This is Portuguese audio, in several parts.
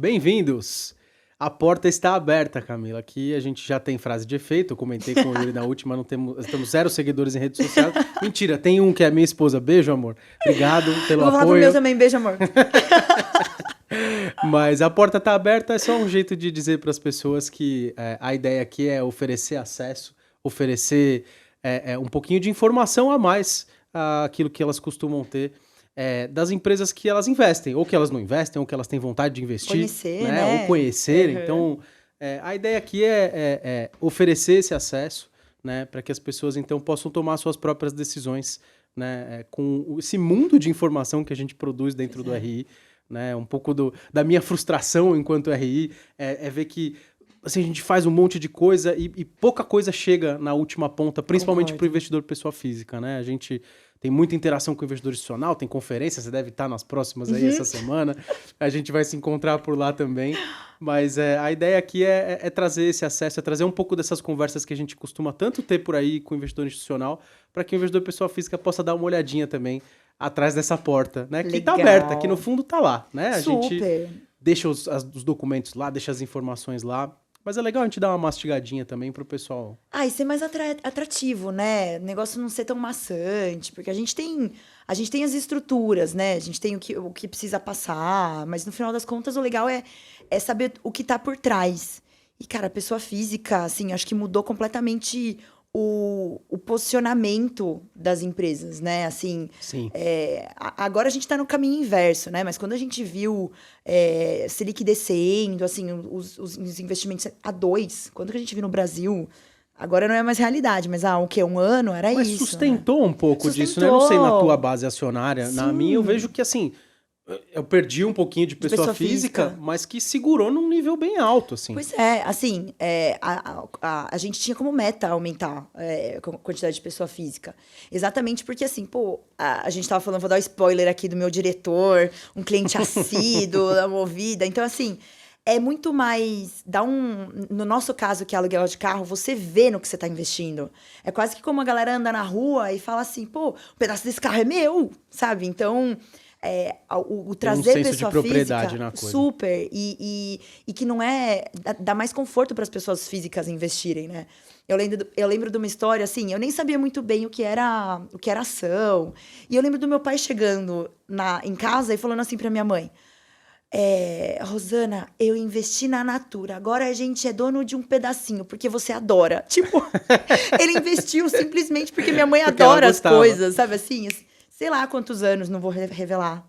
Bem-vindos! A porta está aberta, Camila. Aqui a gente já tem frase de efeito. Eu comentei com ele na última, não temos 0 seguidores em redes sociais. Mentira, tem um que é minha esposa. Beijo, amor. Obrigado pelo Eu vou falar pro apoio. meu também, beijo, amor. Mas a porta está aberta é só um jeito de dizer para as pessoas que a ideia aqui é oferecer acesso, oferecer um pouquinho de informação a mais àquilo que elas costumam ter. Das empresas que elas investem, ou que elas não investem, ou que elas têm vontade de investir. Conhecer, né? Ou conhecerem. Uhum. Então, a ideia aqui é oferecer esse acesso, né, para que as pessoas, então, possam tomar suas próprias decisões, né, com esse mundo de informação que a gente produz dentro do RI. Né, um pouco da minha frustração enquanto RI é ver que assim, a gente faz um monte de coisa e pouca coisa chega na última ponta, principalmente para o investidor pessoa física, né? A gente tem muita interação com o investidor institucional, tem conferência, você deve estar nas próximas aí essa semana. A gente vai se encontrar por lá também. Mas a ideia aqui é trazer esse acesso, é trazer um pouco dessas conversas que a gente costuma tanto ter por aí com o investidor institucional, para que o investidor pessoa física possa dar uma olhadinha também atrás dessa porta, né? Que está aberta, que no fundo está lá, né? A gente deixa os documentos lá, deixa as informações lá. Mas é legal a gente dar uma mastigadinha também pro pessoal. E ser mais atrativo, né? O negócio não ser tão maçante, porque a gente tem as estruturas, né? A gente tem o que precisa passar, mas no final das contas o legal é saber o que tá por trás. E, cara, a pessoa física, assim, acho que mudou completamente o posicionamento das empresas, né? Assim, sim. Agora a gente está no caminho inverso, né? Mas quando a gente viu Selic descendo, assim, os investimentos a 2, quando que a gente viu no Brasil? Agora não é mais realidade, mas o quê? Um ano era mas isso. Mas sustentou, né? Um pouco disso, né? Não sei na tua base acionária. Sim. Na minha eu vejo que, assim, eu perdi um pouquinho de pessoa física, mas que segurou num nível bem alto, assim. Pois assim, a gente tinha como meta aumentar a quantidade de pessoa física. Exatamente porque, assim, a gente tava falando, vou dar um spoiler aqui do meu diretor, um cliente assíduo da Movida. Então, assim, é muito mais... No nosso caso, que é aluguel de carro, você vê no que você tá investindo. É quase que como a galera anda na rua e fala assim, um pedaço desse carro é meu, sabe? Então... o trazer pessoa física na coisa. Super e que não dá mais conforto para as pessoas físicas investirem, né? Eu lembro de uma história assim, eu nem sabia muito bem o que era ação, e eu lembro do meu pai chegando em casa e falando assim para minha mãe: Rosana, eu investi na Natura, agora a gente é dono de um pedacinho, porque você adora. Tipo, ele investiu simplesmente porque minha mãe adora as coisas, sabe assim? Sei lá quantos anos, não vou revelar.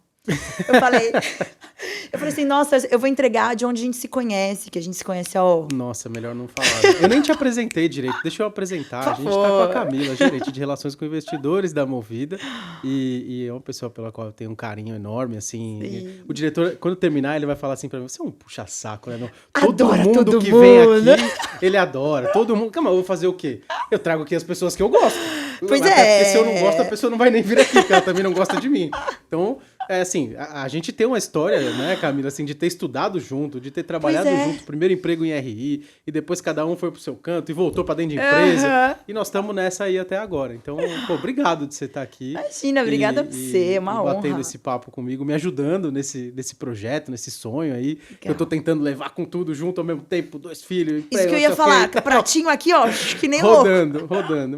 Eu falei assim, nossa, eu vou entregar de onde a gente se conhece, que a gente se conhece Nossa, melhor não falar. Eu nem te apresentei direito, deixa eu apresentar. A gente tá com a Camila, gerente de relações com investidores da Movida, e é uma pessoa pela qual eu tenho um carinho enorme, assim. O diretor, quando terminar, ele vai falar assim pra mim, você é um puxa-saco, né? Todo mundo que vem aqui, ele adora. Todo mundo... Calma, eu vou fazer o quê? Eu trago aqui as pessoas que eu gosto. Pois Porque se eu não gosto, a pessoa não vai nem vir aqui, porque ela também não gosta de mim. Então... assim, a gente tem uma história, né, Camila, assim, de ter estudado junto, de ter trabalhado junto, primeiro emprego em RI, e depois cada um foi pro seu canto e voltou pra dentro de empresa, e nós estamos nessa aí até agora. Então, obrigado de você estar aqui. Imagina, obrigada a você, é uma honra. Batendo esse papo comigo, me ajudando nesse projeto, nesse sonho aí, que eu tô tentando levar com tudo junto ao mesmo tempo, 2 filhos. Isso que eu ia falar, pratinho aqui, que nem rodando.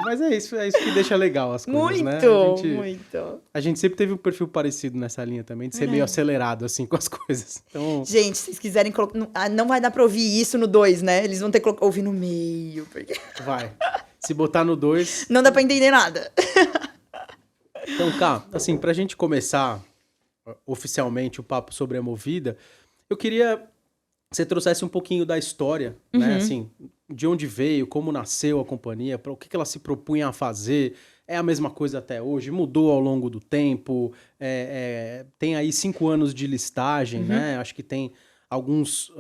Mas é isso que deixa legal as coisas, né? Muito. A gente sempre teve um perfil parecido nessa linha também, de ser meio acelerado, assim, com as coisas. Então... Gente, se vocês quiserem colocar... Não vai dar pra ouvir isso no 2, né? Eles vão ter que ouvir no meio. Porque... Vai. Se botar no 2... Não dá pra entender nada. Então, Cá, assim, pra gente começar oficialmente o papo sobre a Movida, eu queria que você trouxesse um pouquinho da história, né? Assim, de onde veio, como nasceu a companhia, para o que ela se propunha a fazer... É a mesma coisa até hoje? Mudou ao longo do tempo? Tem aí 5 anos de listagem, né? Acho que tem alguns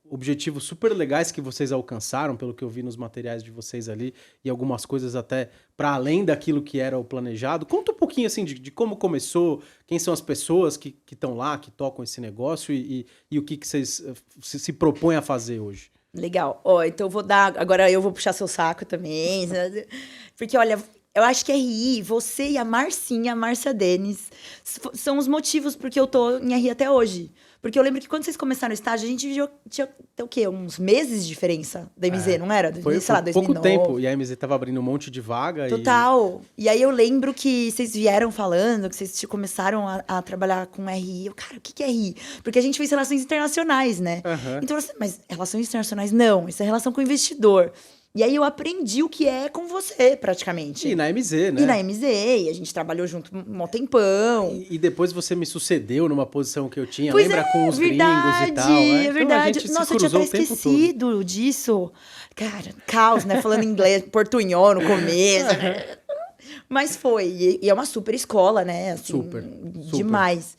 objetivos super legais que vocês alcançaram, pelo que eu vi nos materiais de vocês ali, e algumas coisas até para além daquilo que era o planejado. Conta um pouquinho assim de como começou, quem são as pessoas que estão lá, que tocam esse negócio e o que vocês se propõem a fazer hoje. Legal. Então agora eu vou puxar seu saco também, porque olha... Eu acho que RI, você e a Márcia Denis, são os motivos porque eu tô em RI até hoje. Porque eu lembro que quando vocês começaram o estágio, a gente tinha o quê? Uns meses de diferença da MZ, não era? Foi, sei lá, foi pouco 2009. tempo. E a MZ tava abrindo um monte de vaga. Total. E aí eu lembro que vocês vieram falando, que vocês começaram a trabalhar com RI. Eu, cara, o que é RI? Porque a gente fez relações internacionais, né? Então, assim, mas relações internacionais não, isso é relação com o investidor. E aí eu aprendi o que é com você, praticamente. E na MZ, né? E na MZ, e a gente trabalhou junto um tempão. E depois você me sucedeu numa posição que eu tinha, Pois lembra? Com os gringos e tal. É Então, verdade. a gente se Nossa, eu tinha cruzou até o tempo esquecido disso. Cara, caos, né? Falando inglês, portunhol no começo. Mas foi. E é uma super escola, né? Assim, Super. Demais.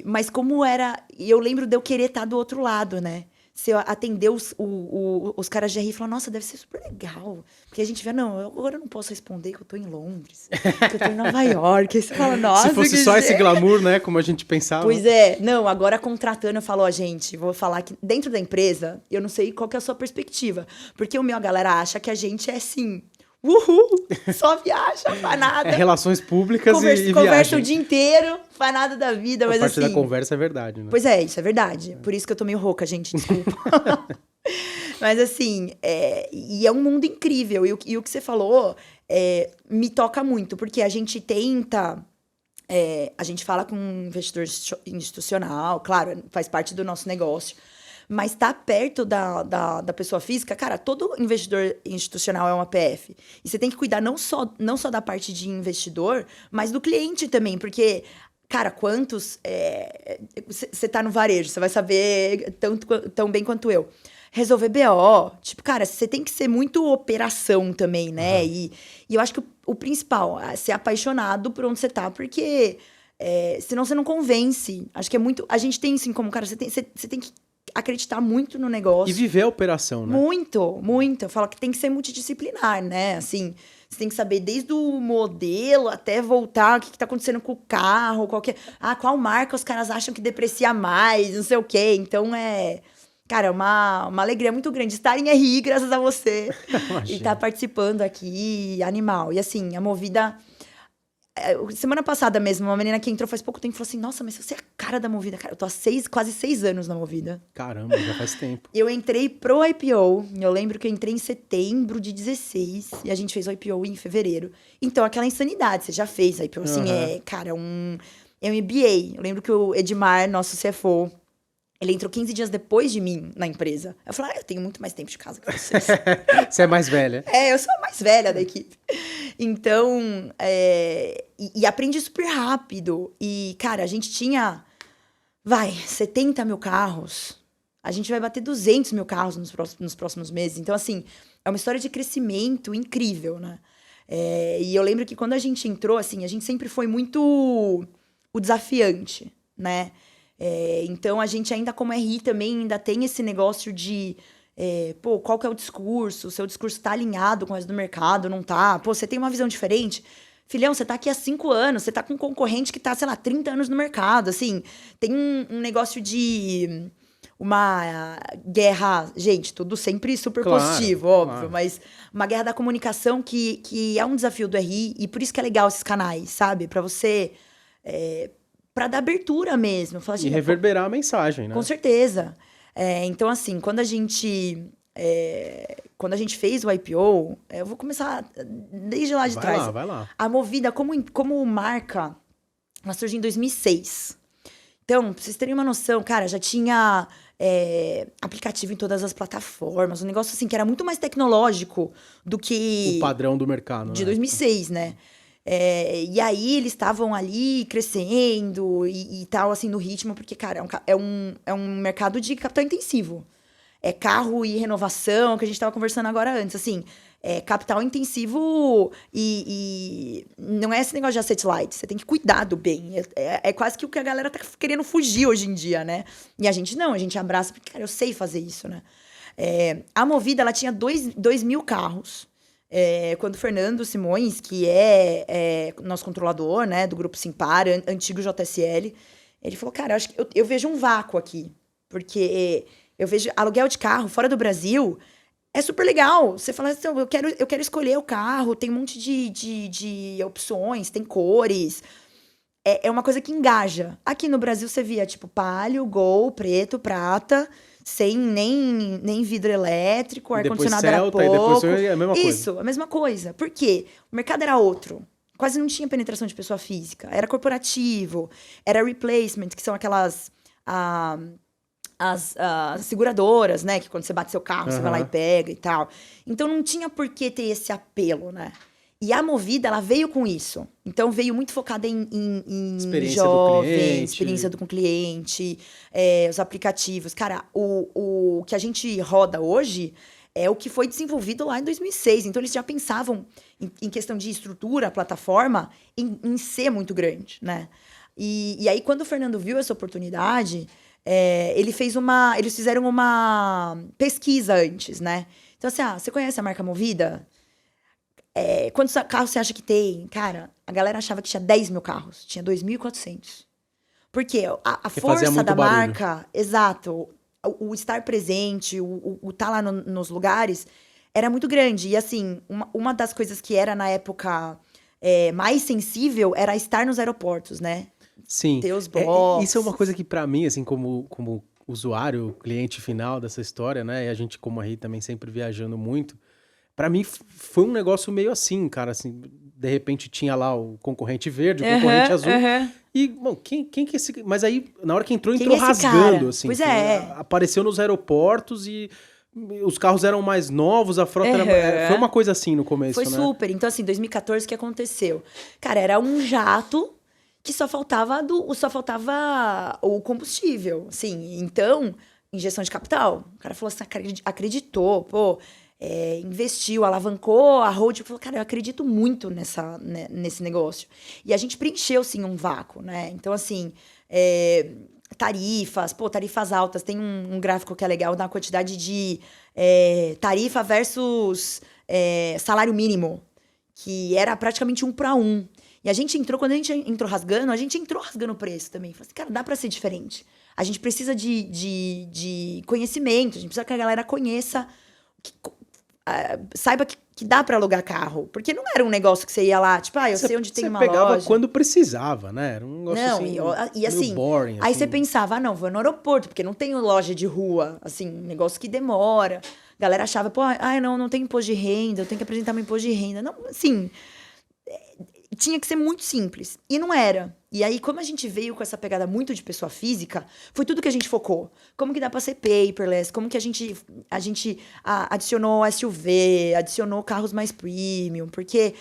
Mas como era... E eu lembro de eu querer estar do outro lado, né? Se eu atender os caras de RI e falar, nossa, deve ser super legal. Porque a gente vê, não, agora eu não posso responder que eu tô em Londres, que eu tô em Nova York. Aí você fala, nossa, se fosse só esse glamour, né? Como a gente pensava. Pois é. Não, agora contratando, eu falo, ó, gente, vou falar que dentro da empresa, eu não sei qual que é a sua perspectiva. Porque a galera acha que a gente é assim... Uhul! Só viaja, faz nada. É relações públicas e viagem. Conversa o dia inteiro, faz nada da vida, mas a parte assim... da conversa é verdade, né? Pois é, isso é verdade. Por isso que eu tô meio rouca, gente, desculpa. Mas assim, e é um mundo incrível. E o que você falou me toca muito, porque a gente tenta... a gente fala com um investidor institucional, claro, faz parte do nosso negócio. Mas tá perto da pessoa física, cara, todo investidor institucional é uma PF. E você tem que cuidar não só da parte de investidor, mas do cliente também, porque, cara, quantos... Você tá no varejo, você vai saber tão bem quanto eu. Resolver BO, tipo, cara, você tem que ser muito operação também, né? E eu acho que o principal é ser apaixonado por onde você tá, porque senão você não convence. Acho que é muito... A gente tem, assim, como, cara, você tem que acreditar muito no negócio. E viver a operação, né? Muito, muito. Eu falo que tem que ser multidisciplinar, né? Assim, você tem que saber desde o modelo até voltar, o que tá acontecendo com o carro, qual marca os caras acham que deprecia mais, não sei o quê. Então, cara, é uma alegria muito grande estar em RI, graças a você. E estar participando aqui, animal. E assim, a Movida... Semana passada mesmo, uma menina que entrou faz pouco tempo falou assim, nossa, mas você é a cara da Movida. Cara, eu tô há quase 6 anos na Movida. Caramba, já faz tempo. Eu entrei pro IPO, eu lembro que eu entrei em setembro de 16 e a gente fez o IPO em fevereiro. Então, aquela insanidade, você já fez a IPO, assim, cara, é um MBA. Eu lembro que o Edmar, nosso CFO, ele entrou 15 dias depois de mim na empresa. Eu falei, eu tenho muito mais tempo de casa que vocês. Você é mais velha. Eu sou a mais velha da equipe. Então, e aprendi super rápido. E, cara, a gente tinha, 70 mil carros. A gente vai bater 200 mil carros nos próximos meses. Então, assim, é uma história de crescimento incrível, né? E eu lembro que quando a gente entrou, assim, a gente sempre foi muito o desafiante, né? Então, a gente ainda como RI também ainda tem esse negócio de... qual que é o discurso? O seu discurso tá alinhado com o resto do mercado, não tá? Você tem uma visão diferente? Filhão, você tá aqui há 5 anos, você tá com um concorrente que tá, sei lá, 30 anos no mercado, assim. Tem um negócio de... uma guerra... Gente, tudo sempre super positivo, óbvio. Claro. Mas uma guerra da comunicação que é um desafio do RI. E por isso que é legal esses canais, sabe? Pra você... pra dar abertura mesmo. Falar assim, e reverberar a mensagem, né? Com certeza. Então, assim, quando a gente fez o IPO, eu vou começar desde lá de trás. Vai lá. A Movida, como marca, ela surgiu em 2006. Então, pra vocês terem uma noção, cara, já tinha aplicativo em todas as plataformas. Um negócio, assim, que era muito mais tecnológico do que... o padrão do mercado, de 2006, né? E aí, eles estavam ali crescendo e tal, assim, no ritmo, porque, cara, é um mercado de capital intensivo. É carro e renovação, que a gente estava conversando agora antes, assim, capital intensivo e não é esse negócio de asset light, você tem que cuidar do bem. É quase que o que a galera tá querendo fugir hoje em dia, né? E a gente não, a gente abraça, porque, cara, eu sei fazer isso, né? A Movida, ela tinha 2 mil carros. Quando o Fernando Simões, que é nosso controlador, né, do Grupo Simpar, antigo JSL, ele falou, cara, acho que eu vejo um vácuo aqui, porque eu vejo aluguel de carro fora do Brasil, é super legal. Você fala assim, eu quero escolher o carro, tem um monte de opções, tem cores, é uma coisa que engaja. Aqui no Brasil você via, tipo, Palio, Gol, preto, prata, sem nem vidro elétrico, ar-condicionado era Celta, pouco. e depois a mesma coisa. Isso, a mesma coisa. Por quê? O mercado era outro. Quase não tinha penetração de pessoa física. Era corporativo, era replacement, que são aquelas... as seguradoras, né? Que quando você bate seu carro, você vai lá e pega e tal. Então, não tinha por que ter esse apelo, né? E a Movida, ela veio com isso. Então, veio muito focada em Experiência jovem, do cliente. experiência com o cliente, os aplicativos. Cara, o que a gente roda hoje é o que foi desenvolvido lá em 2006. Então, eles já pensavam, em questão de estrutura, plataforma, em ser muito grande, né? E aí, quando o Fernando viu essa oportunidade, eles fizeram uma pesquisa antes, né? Então, assim, você conhece a marca Movida? Quantos carros você acha que tem? Cara, a galera achava que tinha 10 mil carros. Tinha 2.400. Por quê? A força da marca, exato, o estar presente, o estar lá nos lugares, era muito grande. E, assim, uma das coisas que era, na época, mais sensível era estar nos aeroportos, né? Sim. Ter os blocos. Isso é uma coisa que, pra mim, assim, como usuário, cliente final dessa história, né? E a gente, como aí, também sempre viajando muito. Pra mim, foi um negócio meio assim, cara, assim, de repente tinha lá o concorrente verde, o concorrente azul, e, bom, quem que é esse... Mas aí, na hora que entrou rasgando, cara? Assim. Pois Apareceu nos aeroportos e os carros eram mais novos, a frota era... Foi uma coisa assim no começo, foi né? Foi super. Então, assim, 2014, o que aconteceu? Cara, era um jato que só faltava o combustível, assim. Então, injeção de capital. O cara falou assim, acreditou, pô... investiu, alavancou, a Road falou, cara, eu acredito muito nesse negócio. E a gente preencheu, sim, um vácuo, né? Então, assim, tarifas altas. Tem um gráfico que é legal da quantidade de tarifa versus salário mínimo, que era praticamente 1 para 1. E a gente quando a gente entrou rasgando, o preço também. Falei assim, cara, dá para ser diferente. A gente precisa de conhecimento, a gente precisa que a galera conheça, saiba que dá pra alugar carro. Porque não era um negócio que você ia lá, tipo, eu sei onde tem uma loja. Você pegava quando precisava, né? Era um negócio assim, boring. Aí assim. você pensava, não, vou no aeroporto, porque não tem loja de rua, assim, um negócio que demora. A galera achava, não tem imposto de renda, eu tenho que apresentar meu imposto de renda. Não, assim, tinha que ser muito simples. E não era. E aí, como a gente veio com essa pegada muito de pessoa física, foi tudo que a gente focou. Como que dá pra ser paperless, como que a gente adicionou SUV, adicionou carros mais premium, porque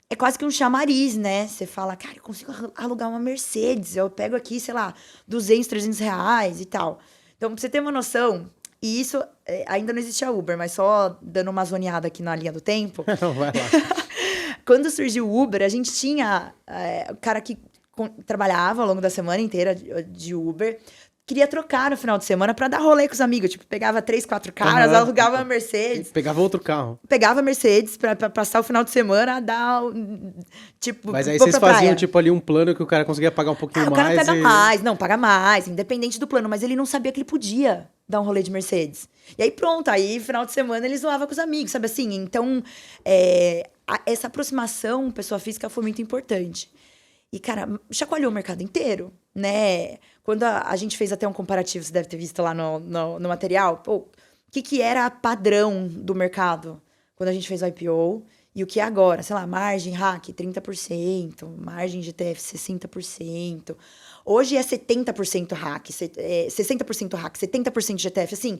é quase que um chamariz, né? Você fala, cara, eu consigo alugar uma Mercedes, eu pego aqui, sei lá, 200, 300 reais e tal. Então, pra você ter uma noção, e isso ainda não existia Uber, mas só dando uma zoneada aqui na linha do tempo. Não, vai lá. Quando surgiu o Uber, a gente tinha o cara que trabalhava ao longo da semana inteira de Uber, queria trocar no final de semana pra dar rolê com os amigos. Tipo, pegava 3, 4 caras, alugava uma Mercedes. Pegava outro carro. Pegava a Mercedes pra passar o final de semana, tipo... Mas aí vocês faziam, tipo, ali um plano que o cara conseguia pagar um pouquinho mais. O cara pega mais, não, paga mais, independente do plano. Mas ele não sabia que ele podia dar um rolê de Mercedes. E aí pronto, aí final de semana ele zoava com os amigos, sabe assim? Então, essa aproximação pessoa física foi muito importante. E, cara, chacoalhou o mercado inteiro, né? Quando a gente fez até um comparativo, você deve ter visto lá no material, o que era padrão do mercado quando a gente fez o IPO e o que é agora. Sei lá, margem RAC 30%, margem GTF 60%. Hoje é 70% RAC, 60% RAC, 70% GTF. Assim,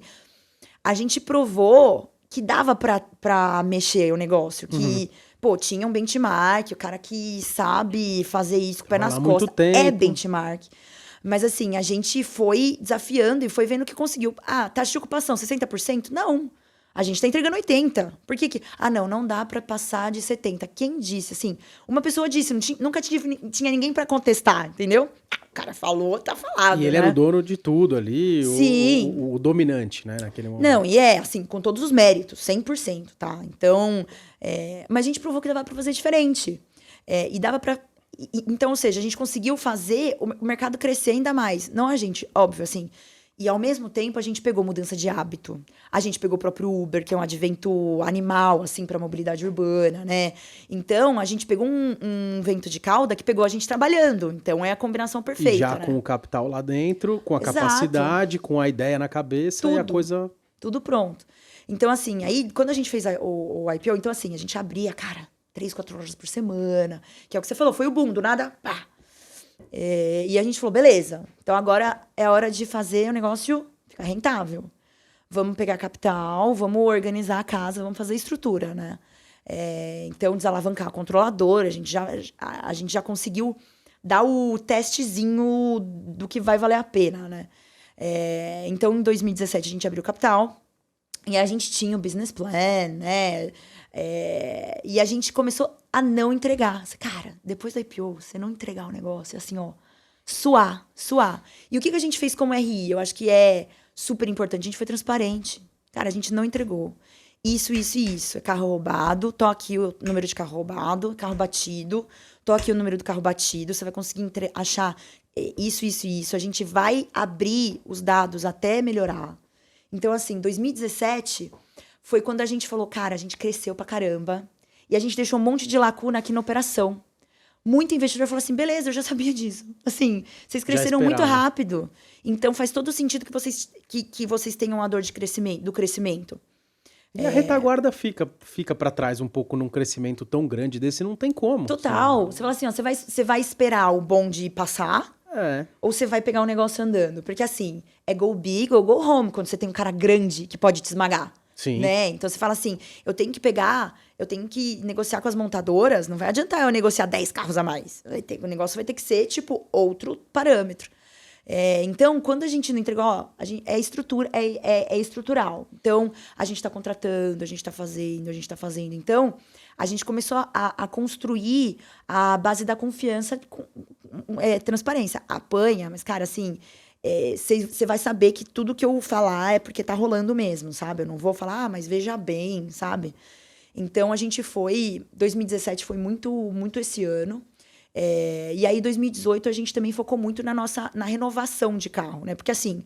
a gente provou que dava pra mexer o negócio, que... tinha um benchmark, o cara que sabe fazer isso com o pé nas costas. É benchmark. Mas, assim, a gente foi desafiando e foi vendo que conseguiu. Taxa de ocupação, 60%? Não. A gente tá entregando 80%. Por que? Não dá pra passar de 70%. Quem disse? Assim, uma pessoa disse, nunca tinha ninguém pra contestar, entendeu? O cara falou, tá falado, E ele era o dono de tudo ali, o dominante, né, naquele momento. Não, e assim, com todos os méritos, 100%, tá? Então, mas a gente provou que dava pra fazer diferente. E dava pra... Então, ou seja, a gente conseguiu fazer o mercado crescer ainda mais. Não a gente, óbvio, assim... E, ao mesmo tempo, a gente pegou mudança de hábito. A gente pegou o próprio Uber, que é um advento animal, assim, para mobilidade urbana, né? Então, a gente pegou um vento de cauda que pegou a gente trabalhando. Então, é a combinação perfeita, E já né? com o capital lá dentro, com a Exato. capacidade, com a ideia na cabeça e a Tudo. coisa... Tudo pronto. Então, assim, aí, quando a gente fez o IPO, então, assim, a gente abria, cara, 3, 4 lojas por semana, que é o que você falou, foi o boom, do nada, pá. E a gente falou, beleza, então agora é hora de fazer o negócio ficar rentável. Vamos pegar capital, vamos organizar a casa, vamos fazer estrutura, né? Então, desalavancar a controladora, a gente já conseguiu dar o testezinho do que vai valer a pena, né? Então, em 2017, a gente abriu capital e a gente tinha o business plan, né? E a gente começou a não entregar. Cara, depois do IPO, você não entregar o negócio, assim, ó, suar. E o que a gente fez como RI? Eu acho que é super importante. A gente foi transparente. Cara, a gente não entregou. Isso. É carro roubado. Tô aqui o número de carro roubado, carro batido. Tô aqui o número do carro batido. Você vai conseguir achar isso. A gente vai abrir os dados até melhorar. Então, assim, 2017 foi quando a gente falou, cara, a gente cresceu pra caramba. E a gente deixou um monte de lacuna aqui na operação. Muito investidor falou assim, beleza, eu já sabia disso. Assim, vocês cresceram muito rápido. Então, faz todo sentido que vocês tenham a dor de do crescimento. E a retaguarda fica para trás um pouco num crescimento tão grande desse, não tem como. Total. Você fala assim, ó, você vai esperar o bonde passar ou você vai pegar o negócio andando? Porque assim, é go big ou go home quando você tem um cara grande que pode te esmagar. Sim. Né? Então você fala assim, eu tenho que negociar com as montadoras, não vai adiantar eu negociar 10 carros a mais. O negócio vai ter que ser, tipo, outro parâmetro. Então, quando a gente não entregou, ó, é estrutural. Então, a gente está contratando, a gente está fazendo. Então, a gente começou a construir a base da confiança com transparência. Apanha, mas, cara, assim, você vai saber que tudo que eu falar é porque tá rolando mesmo, sabe? Eu não vou falar, mas veja bem, sabe? Então, a gente 2017 foi muito, muito esse ano. E aí, 2018, a gente também focou muito na renovação de carro, né? Porque, assim,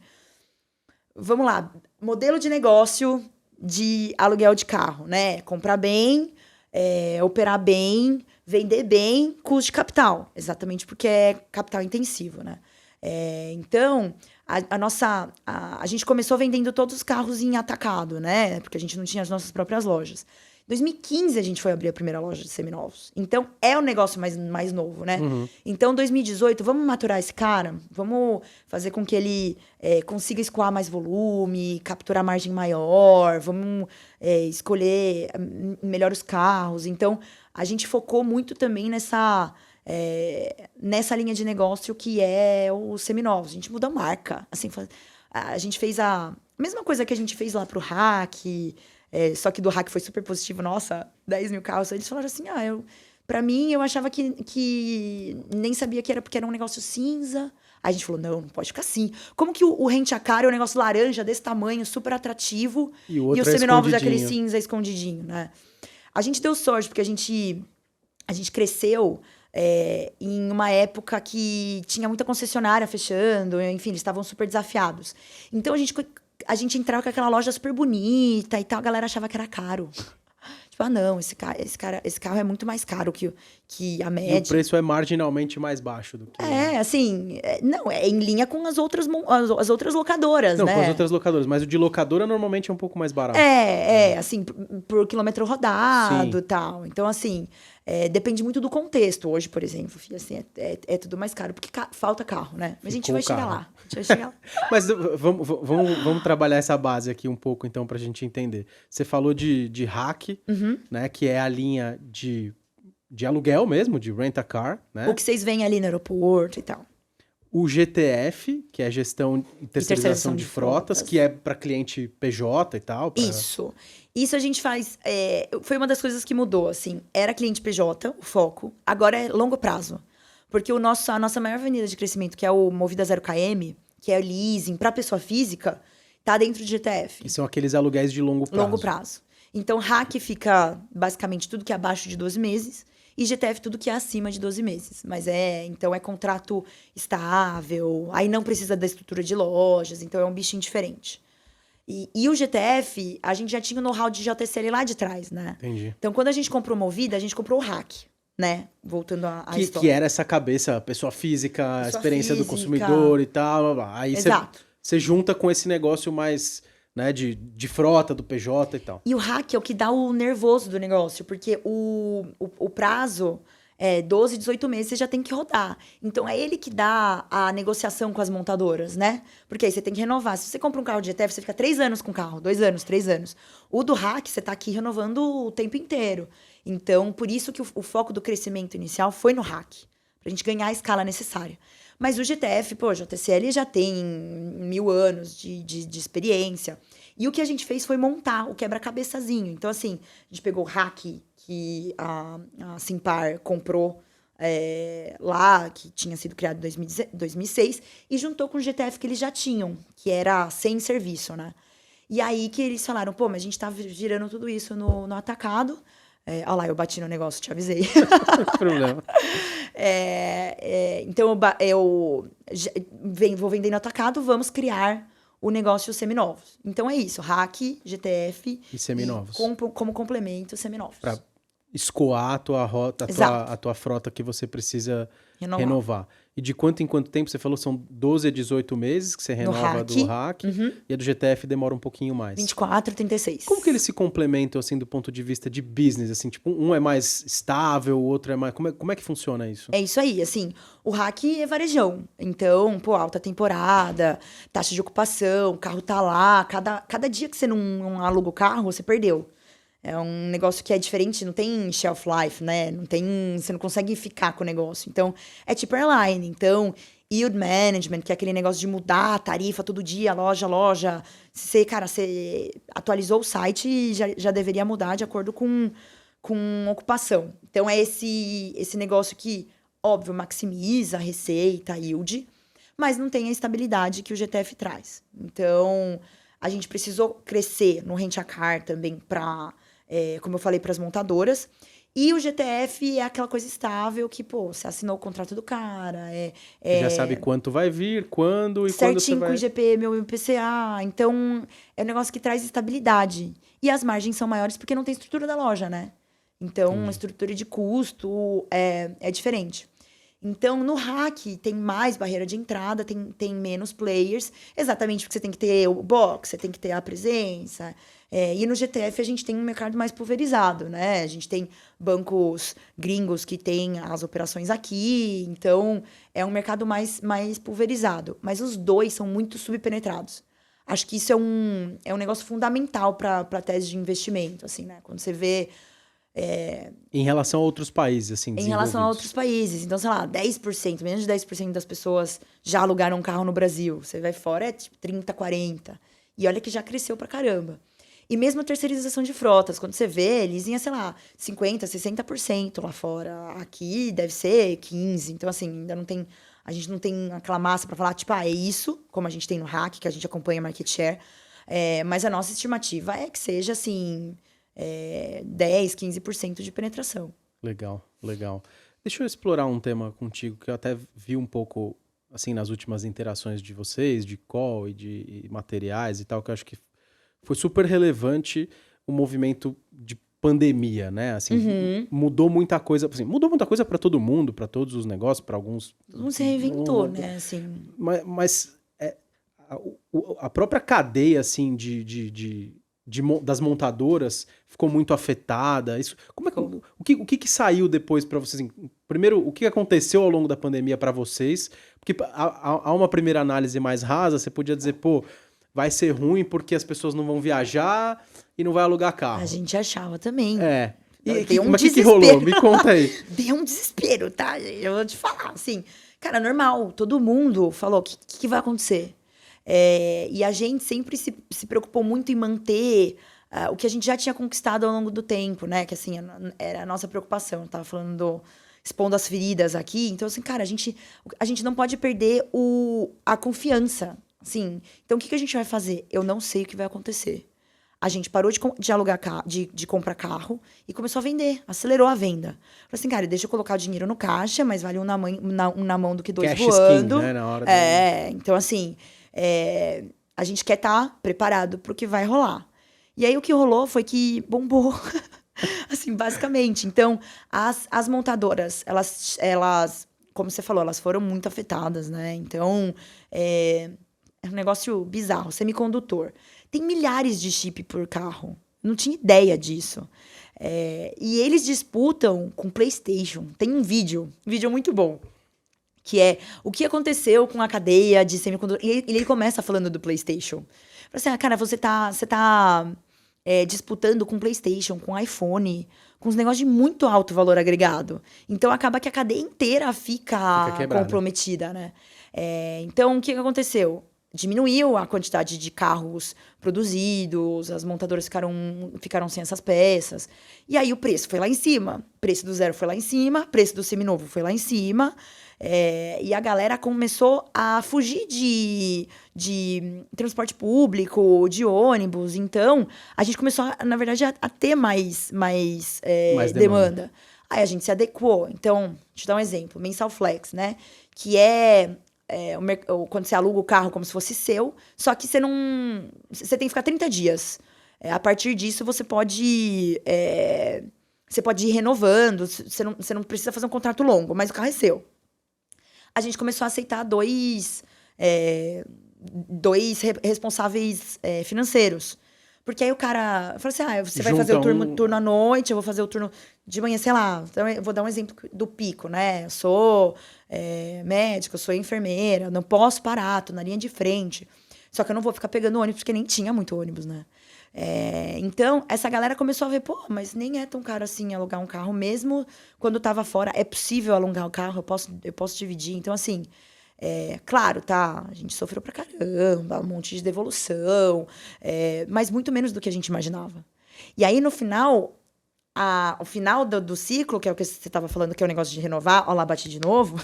vamos lá, modelo de negócio de aluguel de carro, né? Comprar bem, operar bem, vender bem, custo de capital. Exatamente porque é capital intensivo, né? Então, a gente começou vendendo todos os carros em atacado, né? Porque a gente não tinha as nossas próprias lojas. Em 2015, a gente foi abrir a primeira loja de seminovos. Então, é um negócio mais novo, né? Uhum. Então, 2018, vamos maturar esse cara? Vamos fazer com que ele consiga escoar mais volume, capturar margem maior, vamos escolher melhor os carros. Então, a gente focou muito também nessa linha de negócio que é os seminovos. A gente mudou a marca. Assim, a gente fez a mesma coisa que a gente fez lá pro Hack, só que do Hack foi super positivo. Nossa, 10 mil carros. Eles falaram assim, pra mim, eu achava que nem sabia que era porque era um negócio cinza. Aí a gente falou, não pode ficar assim. Como que o Rent-A-Car é um negócio laranja desse tamanho, super atrativo, e os seminovos é aquele cinza escondidinho, né? A gente deu sorte, porque a gente cresceu em uma época que tinha muita concessionária fechando, enfim, eles estavam super desafiados. Então, a gente entrava com aquela loja super bonita e tal, a galera achava que era caro. Tipo, não, esse carro é muito mais caro que a média. E o preço é marginalmente mais baixo do que... assim, não, é em linha com as outras locadoras, não, né? com as outras locadoras, mas o de locadora normalmente é um pouco mais barato. Assim, por quilômetro rodado e tal. Então, assim, depende muito do contexto. Hoje, por exemplo, assim, é tudo mais caro, porque falta carro, né? Mas a gente vai chegar lá. Mas vamos trabalhar essa base aqui um pouco, então, pra gente entender. Você falou de Hack, né? Que é a linha de aluguel mesmo, de rent-a-car, né? O que vocês veem ali no aeroporto e tal. O GTF, que é gestão e terceirização de frotas, que é para cliente PJ e tal. Isso a gente faz... foi uma das coisas que mudou, assim. Era cliente PJ, o foco. Agora é longo prazo. Porque a nossa maior avenida de crescimento, que é o Movida 0km, que é leasing para pessoa física, tá dentro do GTF. Que são aqueles aluguéis de longo prazo. Longo prazo. Então, Hack fica basicamente tudo que é abaixo de 12 meses. E GTF tudo que é acima de 12 meses. Mas então é contrato estável, aí não precisa da estrutura de lojas, então é um bichinho diferente. E o GTF, a gente já tinha o know-how de JTCL lá de trás, né? Entendi. Então, quando a gente comprou o Movida, a gente comprou o Hack, né? Voltando à história. Que era essa cabeça, pessoa física, a experiência do física. consumidor e tal. Blá, blá. Aí Exato. você junta com esse negócio mais, né, de frota, do PJ e tal. E o Hack é o que dá o nervoso do negócio, porque o prazo é 12, 18 meses, você já tem que rodar. Então, é ele que dá a negociação com as montadoras, né? Porque aí você tem que renovar. Se você compra um carro de GTF, você fica 3 anos com o carro, 2 anos, 3 anos. O do Hack, você tá aqui renovando o tempo inteiro. Então, por isso que o foco do crescimento inicial foi no Hack, pra gente ganhar a escala necessária. Mas o GTF, pô, o JCL já tem 1000 anos de experiência. E o que a gente fez foi montar o quebra-cabeçazinho. Então, assim, a gente pegou o Hack, que a Simpar comprou lá, que tinha sido criado em 2006, e juntou com o GTF que eles já tinham, que era sem serviço, né? E aí que eles falaram, pô, mas a gente tá girando tudo isso no atacado. Olha lá, eu bati no negócio, te avisei. Não tem problema. Então, vou vender no atacado, vamos criar o negócio seminovos. Então, é isso, Hack, GTF... E seminovos. Como complemento, seminovos. Pra escoar a tua rota, a tua frota que você precisa renovar. E de quanto em quanto tempo? Você falou são 12 a 18 meses que você renova do Hack. E a do GTF demora um pouquinho mais. 24, 36. Como que eles se complementam, assim, do ponto de vista de business? Assim, tipo, um é mais estável, o outro é mais... Como é que funciona isso? É isso aí, assim, o Hack é varejão. Então, pô, alta temporada, taxa de ocupação, o carro tá lá. Cada dia que você não aluga o carro, você perdeu. É um negócio que é diferente, não tem shelf life, né? Você não consegue ficar com o negócio. Então, é tipo airline. Então, yield management, que é aquele negócio de mudar a tarifa todo dia, loja. Você atualizou o site e já deveria mudar de acordo com ocupação. Então, é esse negócio que, óbvio, maximiza a receita, a yield, mas não tem a estabilidade que o GTF traz. Então, a gente precisou crescer no rent-a-car também para... como eu falei, para as montadoras. E o GTF é aquela coisa estável que, pô, você assinou o contrato do cara. Você já sabe quanto vai vir, quando e certinho quando você vai... com o IGP, meu IPCA. Então, é um negócio que traz estabilidade. E as margens são maiores porque não tem estrutura da loja, né? Então, a estrutura de custo é diferente. Então, no Hack tem mais barreira de entrada, tem menos players, exatamente porque você tem que ter o box, você tem que ter a presença. E no GTF a gente tem um mercado mais pulverizado, né? A gente tem bancos gringos que têm as operações aqui, então é um mercado mais pulverizado. Mas os dois são muito subpenetrados. Acho que isso é um negócio fundamental para a tese de investimento, assim, né? Quando você vê... Em relação a outros países, assim, Em relação a outros países. Então, sei lá, 10%, menos de 10% das pessoas já alugaram um carro no Brasil. Você vai fora, é tipo 30%, 40%. E olha que já cresceu pra caramba. E mesmo a terceirização de frotas, quando você vê, eles iam, sei lá, 50%, 60% lá fora. Aqui deve ser 15%. Então, assim, ainda não tem... A gente não tem aquela massa pra falar, tipo, é isso, como a gente tem no Hack, que a gente acompanha market share. Mas a nossa estimativa é que seja, assim... 10%, 15% de penetração. Legal. Deixa eu explorar um tema contigo que eu até vi um pouco, assim, nas últimas interações de vocês, de call e de materiais e tal, que eu acho que foi super relevante o movimento de pandemia, né? Assim, mudou muita coisa, assim, para todo mundo, para todos os negócios, para alguns... Todo mundo se reinventou, né? Assim. Mas a própria cadeia, assim, das montadoras ficou muito afetada. Isso, o que saiu depois para vocês? Assim, primeiro, o que aconteceu ao longo da pandemia para vocês? Porque há uma primeira análise mais rasa, você podia dizer, pô, vai ser ruim porque as pessoas não vão viajar e não vai alugar carro. A gente achava também. Mas o que rolou? Me conta aí. Deu um desespero, tá? Eu vou te falar, assim. Cara, normal, todo mundo falou, o que vai acontecer? E a gente sempre se preocupou muito em manter o que a gente já tinha conquistado ao longo do tempo, né? Que, assim, era a nossa preocupação. Eu tava falando expondo as feridas aqui. Então, assim, cara, a gente não pode perder a confiança, assim. Então, o que a gente vai fazer? Eu não sei o que vai acontecer. A gente parou de alugar de comprar carro e começou a vender. Acelerou a venda. Falei assim, cara, deixa eu colocar o dinheiro no caixa, mas vale um na mão do que dois Cash voando. skin, né? Na hora Então assim, a gente quer estar preparado pro que vai rolar. E aí o que rolou foi que bombou. Assim, basicamente. Então, as montadoras, elas, como você falou, elas foram muito afetadas, né? Então, é um negócio bizarro. Semicondutor. Tem milhares de chip por carro. Não tinha ideia disso. E eles disputam com PlayStation. Tem um vídeo muito bom, que é o que aconteceu com a cadeia de semicondutor. E ele começa falando do PlayStation. Fala assim, cara, você tá disputando com PlayStation, com iPhone, com uns negócios de muito alto valor agregado. Então, acaba que a cadeia inteira fica comprometida, né? Então, o que aconteceu? Diminuiu a quantidade de carros produzidos, as montadoras ficaram sem essas peças. E aí, o preço foi lá em cima. O preço do zero foi lá em cima, o preço do seminovo foi lá em cima. E a galera começou a fugir de transporte público, de ônibus. Então, a gente começou, na verdade, a ter mais demanda. Aí a gente se adequou. Então, deixa eu dar um exemplo. Mensal Flex, né? Que quando você aluga o carro como se fosse seu, só que você tem que ficar 30 dias. A partir disso, você pode ir renovando. Você não precisa fazer um contrato longo, mas o carro é seu. A gente começou a aceitar dois responsáveis financeiros. Porque aí o cara falou assim, você vai fazer o turno à noite, eu vou fazer o turno de manhã, sei lá. Então, eu vou dar um exemplo do pico, né? Eu sou médica, eu sou enfermeira, não posso parar, tô na linha de frente. Só que eu não vou ficar pegando ônibus, porque nem tinha muito ônibus, né? Então, essa galera começou a ver, mas nem é tão caro assim alugar um carro, mesmo quando tava fora. É possível alugar o carro, eu posso dividir. Então, assim, claro, tá? A gente sofreu pra caramba, um monte de devolução, mas muito menos do que a gente imaginava. E aí, no final, o final do ciclo, que é o que você tava falando, que é o negócio de renovar, ó lá, bati de novo,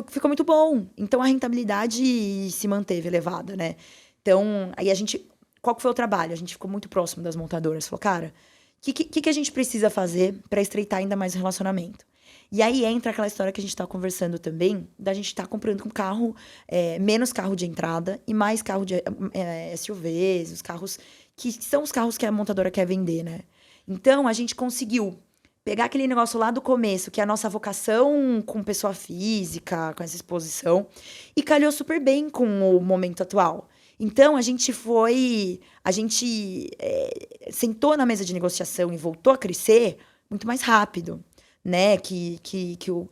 ficou muito bom. Então, a rentabilidade se manteve elevada, né? Então, aí qual que foi o trabalho? A gente ficou muito próximo das montadoras. Falou, cara, o que a gente precisa fazer para estreitar ainda mais o relacionamento? E aí entra aquela história que a gente está conversando também, da gente estar comprando um carro, menos carro de entrada e mais carro de SUVs, os carros que são os carros que a montadora quer vender, né? Então, a gente conseguiu pegar aquele negócio lá do começo, que é a nossa vocação com pessoa física, com essa exposição, e calhou super bem com o momento atual. Então, a gente sentou na mesa de negociação e voltou a crescer muito mais rápido, né, que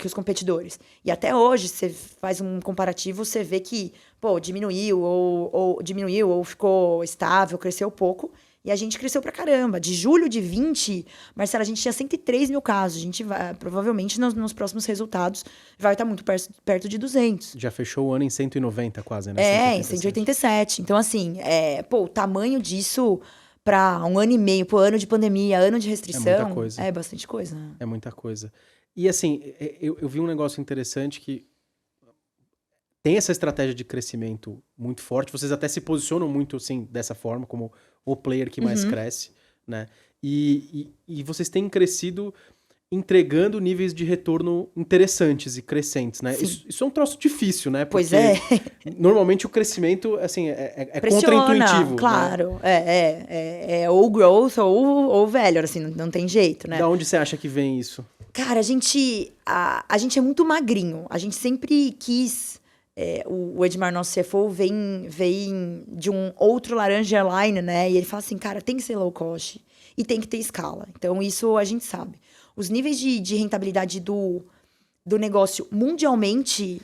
os competidores. E até hoje, você faz um comparativo, você vê que, diminuiu ou ficou estável, cresceu pouco. E a gente cresceu pra caramba. De julho de 20, Marcela, a gente tinha 103 mil casos. A gente vai, provavelmente, nos próximos resultados, vai estar muito perto de 200. Já fechou o ano em 190 quase, né? Em 187. Então, assim, o tamanho disso para um ano e meio, ano de pandemia, ano de restrição... É muita coisa. É bastante coisa. Né? É muita coisa. E, assim, eu vi um negócio interessante que tem essa estratégia de crescimento muito forte. Vocês até se posicionam muito, assim, dessa forma, como o player que mais cresce, né? E vocês têm crescido entregando níveis de retorno interessantes e crescentes, né? Isso é um troço difícil, né? Porque pois é. Normalmente o crescimento, assim, é contra-intuitivo. Claro. Né? Ou growth ou velho, assim, não tem jeito, né? Da onde você acha que vem isso? Cara, a gente é muito magrinho. A gente sempre quis... o Edmar, nosso CFO, vem de um outro laranja airline, né? E ele fala assim, cara, tem que ser low cost e tem que ter escala. Então, isso a gente sabe. Os níveis de rentabilidade do negócio mundialmente,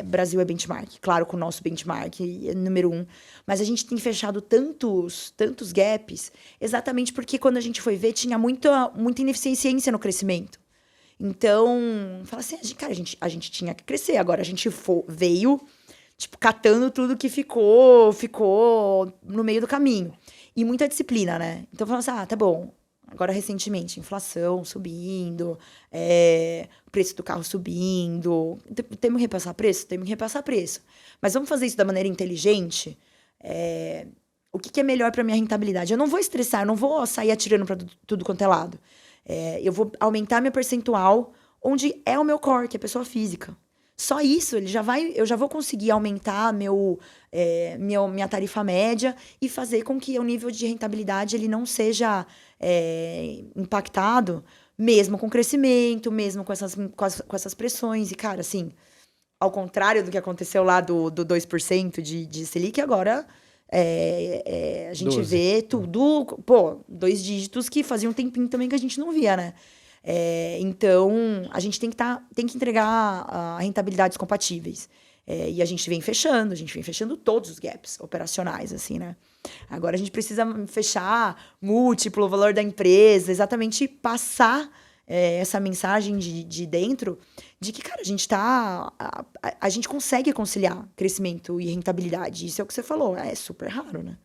Brasil é benchmark. Claro, com o nosso benchmark é número 1. Mas a gente tem fechado tantos gaps, exatamente porque quando a gente foi ver, tinha muita ineficiência no crescimento. Então, fala assim, cara, a gente tinha que crescer. Agora, a gente veio, catando tudo que ficou no meio do caminho. E muita disciplina, né? Então, falando assim, tá bom. Agora, recentemente, inflação subindo, preço do carro subindo. Temos que repassar preço? Temos que repassar preço. Mas vamos fazer isso da maneira inteligente? O que é melhor para minha rentabilidade? Eu não vou estressar, eu não vou sair atirando para tudo quanto é lado. Eu vou aumentar minha percentual onde é o meu core, que é a pessoa física. Só isso, eu já vou conseguir aumentar minha tarifa média e fazer com que o nível de rentabilidade ele não seja impactado, mesmo com crescimento, mesmo com essas pressões. E, cara, assim, ao contrário do que aconteceu lá do 2% de Selic, agora a gente 12. vê tudo, pô, 2 dígitos que fazia um tempinho também que a gente não via, né? Então, a gente tem que entregar rentabilidades compatíveis. E a gente vem fechando todos os gaps operacionais, assim, né? Agora a gente precisa fechar múltiplo o valor da empresa, exatamente passar essa mensagem de dentro de que, cara, a gente consegue conciliar crescimento e rentabilidade. Isso é o que você falou, é super raro, né?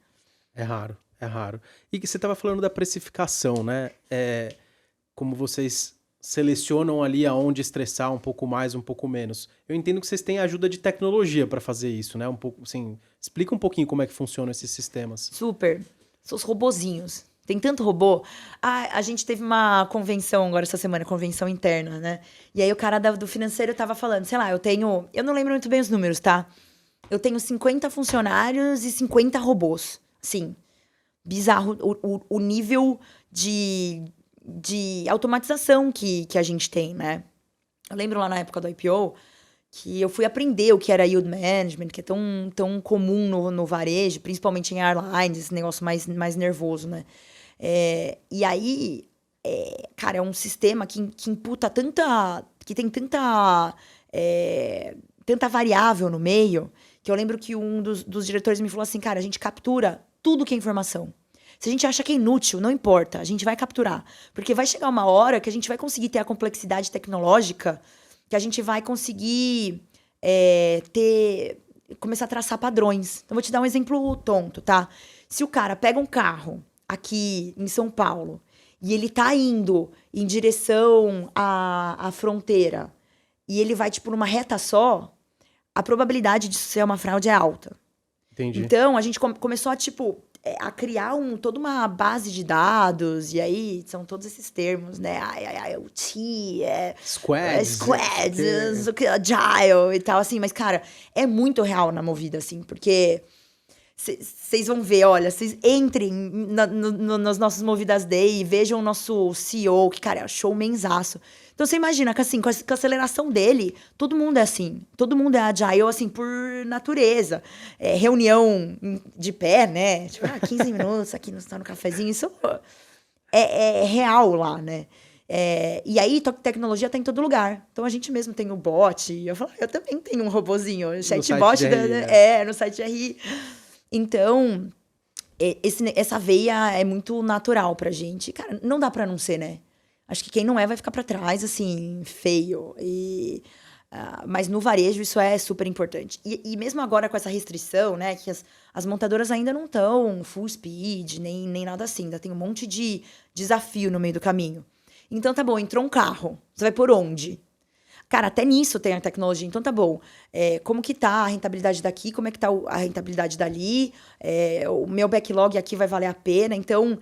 É raro, é raro. E que você estava falando da precificação, né? Como vocês selecionam ali aonde estressar um pouco mais, um pouco menos. Eu entendo que vocês têm ajuda de tecnologia para fazer isso, né? Um pouco, assim, explica um pouquinho como é que funcionam esses sistemas. Super. São os robozinhos. Tem tanto robô. A gente teve uma convenção agora essa semana, convenção interna, né? E aí o cara do financeiro tava falando, sei lá, eu não lembro muito bem os números, tá? Eu tenho 50 funcionários e 50 robôs. Sim, bizarro o nível de automatização que a gente tem, né? Eu lembro lá na época do IPO que eu fui aprender o que era yield management, que é tão comum no varejo, principalmente em airlines, esse negócio mais nervoso, né? E aí, cara, é um sistema que imputa que tem tanta variável no meio, que eu lembro que um dos diretores me falou assim, cara, a gente captura tudo que é informação. Se a gente acha que é inútil, não importa, a gente vai capturar. Porque vai chegar uma hora que a gente vai conseguir ter a complexidade tecnológica, que a gente vai conseguir começar a traçar padrões. Então, vou te dar um exemplo tonto, tá? Se o cara pega um carro aqui em São Paulo e ele tá indo em direção à fronteira e ele vai, tipo, numa reta só, a probabilidade disso ser uma fraude é alta. Entendi. Então, a gente começou a criar toda uma base de dados, e aí são todos esses termos, né? IoT, Squads, Agile e tal, assim. Mas, cara, é muito real na Movida, assim, porque vocês vão ver, olha, vocês entrem nas nossas Movidas Day e vejam o nosso CEO, que, cara, é showmanzaço. Então, você imagina que, assim, com a aceleração dele, todo mundo é assim. Todo mundo é agile, assim, por natureza. Reunião de pé, né? Tipo, 15 minutos aqui no cafezinho. Isso é real lá, né? E aí, tecnologia tá em todo lugar. Então, a gente mesmo tem o bot. Eu falo, eu também tenho um robozinho, chatbot no site de RI. Então, essa veia é muito natural pra gente. Cara, não dá pra não ser, né? Acho que quem não vai ficar pra trás, assim, feio. Mas no varejo isso é super importante. E mesmo agora com essa restrição, né? Que as montadoras ainda não estão full speed, nem nada assim. Ainda tem um monte de desafio no meio do caminho. Então, tá bom, entrou um carro. Você vai por onde? Cara, até nisso tem a tecnologia. Então, tá bom. Como que tá a rentabilidade daqui? Como é que tá a rentabilidade dali? O meu backlog aqui vai valer a pena? Então,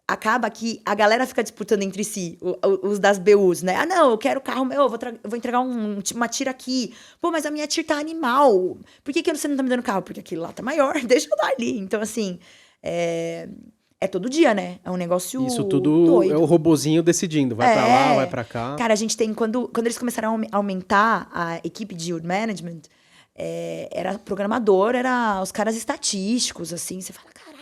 acaba que a galera fica disputando entre si, os das BUs, né? Ah, não, eu quero carro meu, eu vou entregar uma tira aqui. Pô, mas a minha tira tá animal. Por que você não tá me dando carro? Porque aquilo lá tá maior, deixa eu dar ali. Então, assim, é todo dia, né? É um negócio Isso tudo doido. É o robozinho decidindo, vai pra lá, vai pra cá. Cara, a gente tem, quando eles começaram a aumentar a equipe de yield management, era programador, era os caras estatísticos, assim, você fala, caraca.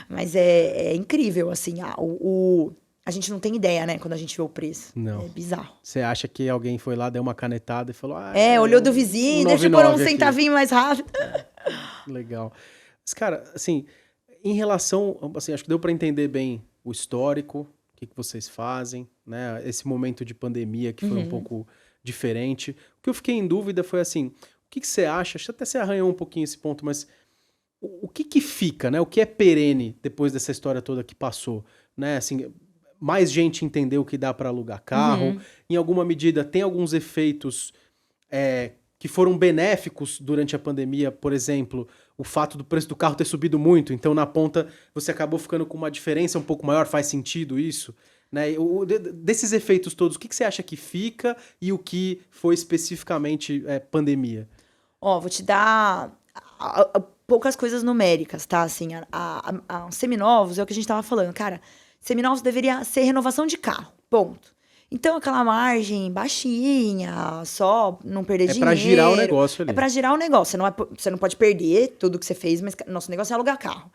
Mas é incrível, assim, a gente não tem ideia, né, quando a gente vê o preço. Não. É bizarro. Você acha que alguém foi lá, deu uma canetada e falou... olhou do vizinho, deixa eu pôr um centavinho mais rápido. Legal. Mas, cara, assim, em relação... Assim, acho que deu para entender bem o histórico, o que vocês fazem, né? Esse momento de pandemia que foi um pouco diferente. O que eu fiquei em dúvida foi assim, o que você acha? Acho que até você arranhou um pouquinho esse ponto, mas o que fica, né? O que é perene depois dessa história toda que passou, né? Assim, mais gente entendeu que dá para alugar carro. Em alguma medida, tem alguns efeitos que que foram benéficos durante a pandemia, por exemplo, o fato do preço do carro ter subido muito, então na ponta você acabou ficando com uma diferença um pouco maior, faz sentido isso? Né? Desses efeitos todos, o que você acha que fica e o que foi especificamente pandemia? Ó, vou te dar poucas coisas numéricas, tá? Assim, seminovos é o que a gente tava falando. Cara, seminovos deveria ser renovação de carro, ponto. Então, aquela margem baixinha, só não perder dinheiro. É pra girar o negócio ali. É pra girar o negócio. Você não pode perder tudo que você fez, mas nosso negócio é alugar carro.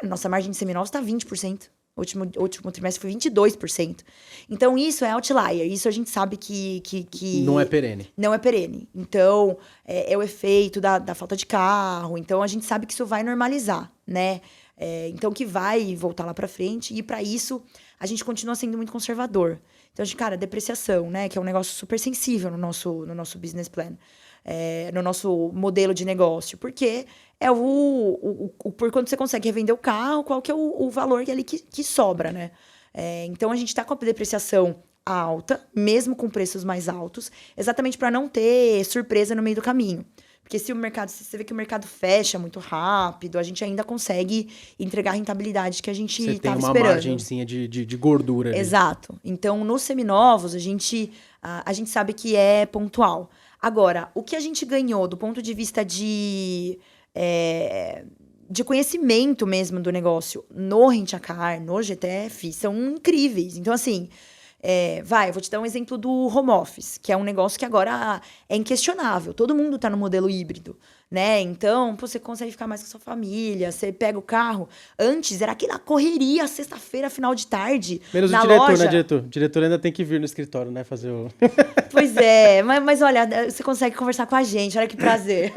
Nossa margem de seminovos tá 20%. Último trimestre foi 22%. Então, isso é outlier. Isso a gente sabe que não é perene. Não é perene. Então, é o efeito da falta de carro. Então, a gente sabe que isso vai normalizar, né? Então, que vai voltar lá pra frente. E para isso, a gente continua sendo muito conservador. Então, cara, depreciação, né? Que é um negócio super sensível no nosso business plan. No nosso modelo de negócio. Porque é por quando você consegue revender o carro, qual que é o valor ali que sobra, né? Então, a gente tá com a depreciação alta, mesmo com preços mais altos, exatamente para não ter surpresa no meio do caminho. Porque se você vê que o mercado fecha muito rápido, a gente ainda consegue entregar a rentabilidade que a gente estava esperando. Você tem uma margenzinha de gordura ali. Exato. Então, nos seminovos, a gente sabe que é pontual. Agora, o que a gente ganhou do ponto de vista de conhecimento mesmo do negócio no Rent a Car, no GTF, são incríveis. Então, assim, eu vou te dar um exemplo do home office, que é um negócio que agora é inquestionável. Todo mundo tá no modelo híbrido, né? Então, você consegue ficar mais com a sua família, você pega o carro. Antes, era aquela correria, sexta-feira, final de tarde, menos na o diretor, loja. né, diretor? O diretor ainda tem que vir no escritório, né, fazer o... Pois é, mas olha, você consegue conversar com a gente, olha que prazer.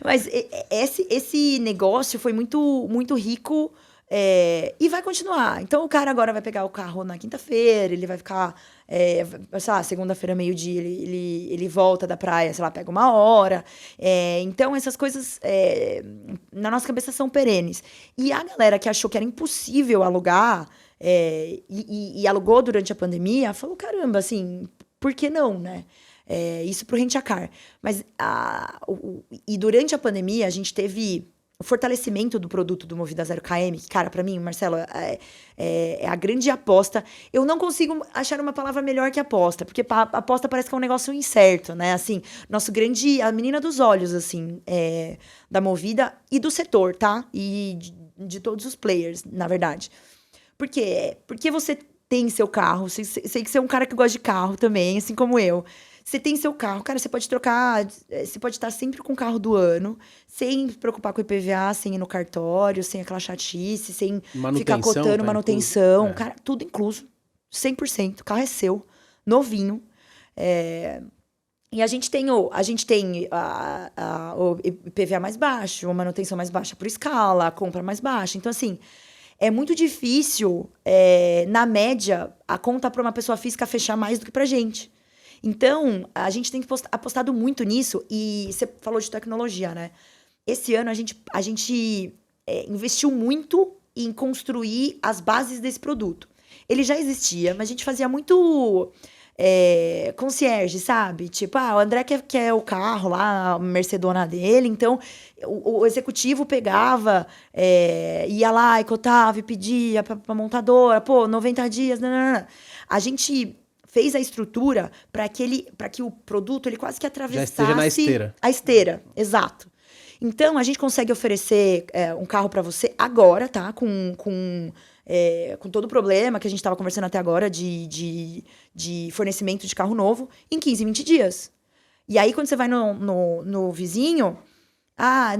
Mas esse negócio foi muito, muito rico e vai continuar. Então, o cara agora vai pegar o carro na quinta-feira, ele vai ficar, sei lá, segunda-feira, meio-dia, ele volta da praia, sei lá, pega 1 hora. Então, essas coisas, na nossa cabeça, são perenes. E a galera que achou que era impossível alugar e alugou durante a pandemia, falou, caramba, assim, por que não, né? Isso pro Rent a Car. Mas, e durante a pandemia, a gente teve o fortalecimento do produto do Movida 0km, que, cara, pra mim, Marcelo, é a grande aposta. Eu não consigo achar uma palavra melhor que aposta, porque aposta parece que é um negócio incerto, né? Assim, a menina dos olhos, assim, da Movida e do setor, tá? E de todos os players, na verdade. Por quê? Porque você tem seu carro, sei que você é um cara que gosta de carro também, assim como eu. Você tem seu carro, cara, você pode trocar, você pode estar sempre com o carro do ano, sem se preocupar com o IPVA, sem ir no cartório, sem aquela chatice, sem ficar cotando manutenção. Cara, tudo incluso, 100%, o carro é seu, novinho. E a gente tem o IPVA mais baixo, a manutenção mais baixa por escala, a compra mais baixa. Então, assim, é muito difícil, na média, a conta para uma pessoa física fechar mais do que pra gente. Então, a gente tem apostado muito nisso. E você falou de tecnologia, né? Esse ano, a gente investiu muito em construir as bases desse produto. Ele já existia, mas a gente fazia muito concierge, sabe? Tipo, o André quer o carro lá, a Mercedona dele. Então, o executivo pegava, ia lá e cotava e pedia pra montadora. 90 dias, não. A gente fez a estrutura para que o produto ele quase que atravessasse... Já esteja na esteira. A esteira, exato. Então, a gente consegue oferecer um carro para você agora, tá? Com todo o problema que a gente estava conversando até agora de fornecimento de carro novo, em 15, 20 dias. E aí, quando você vai no vizinho...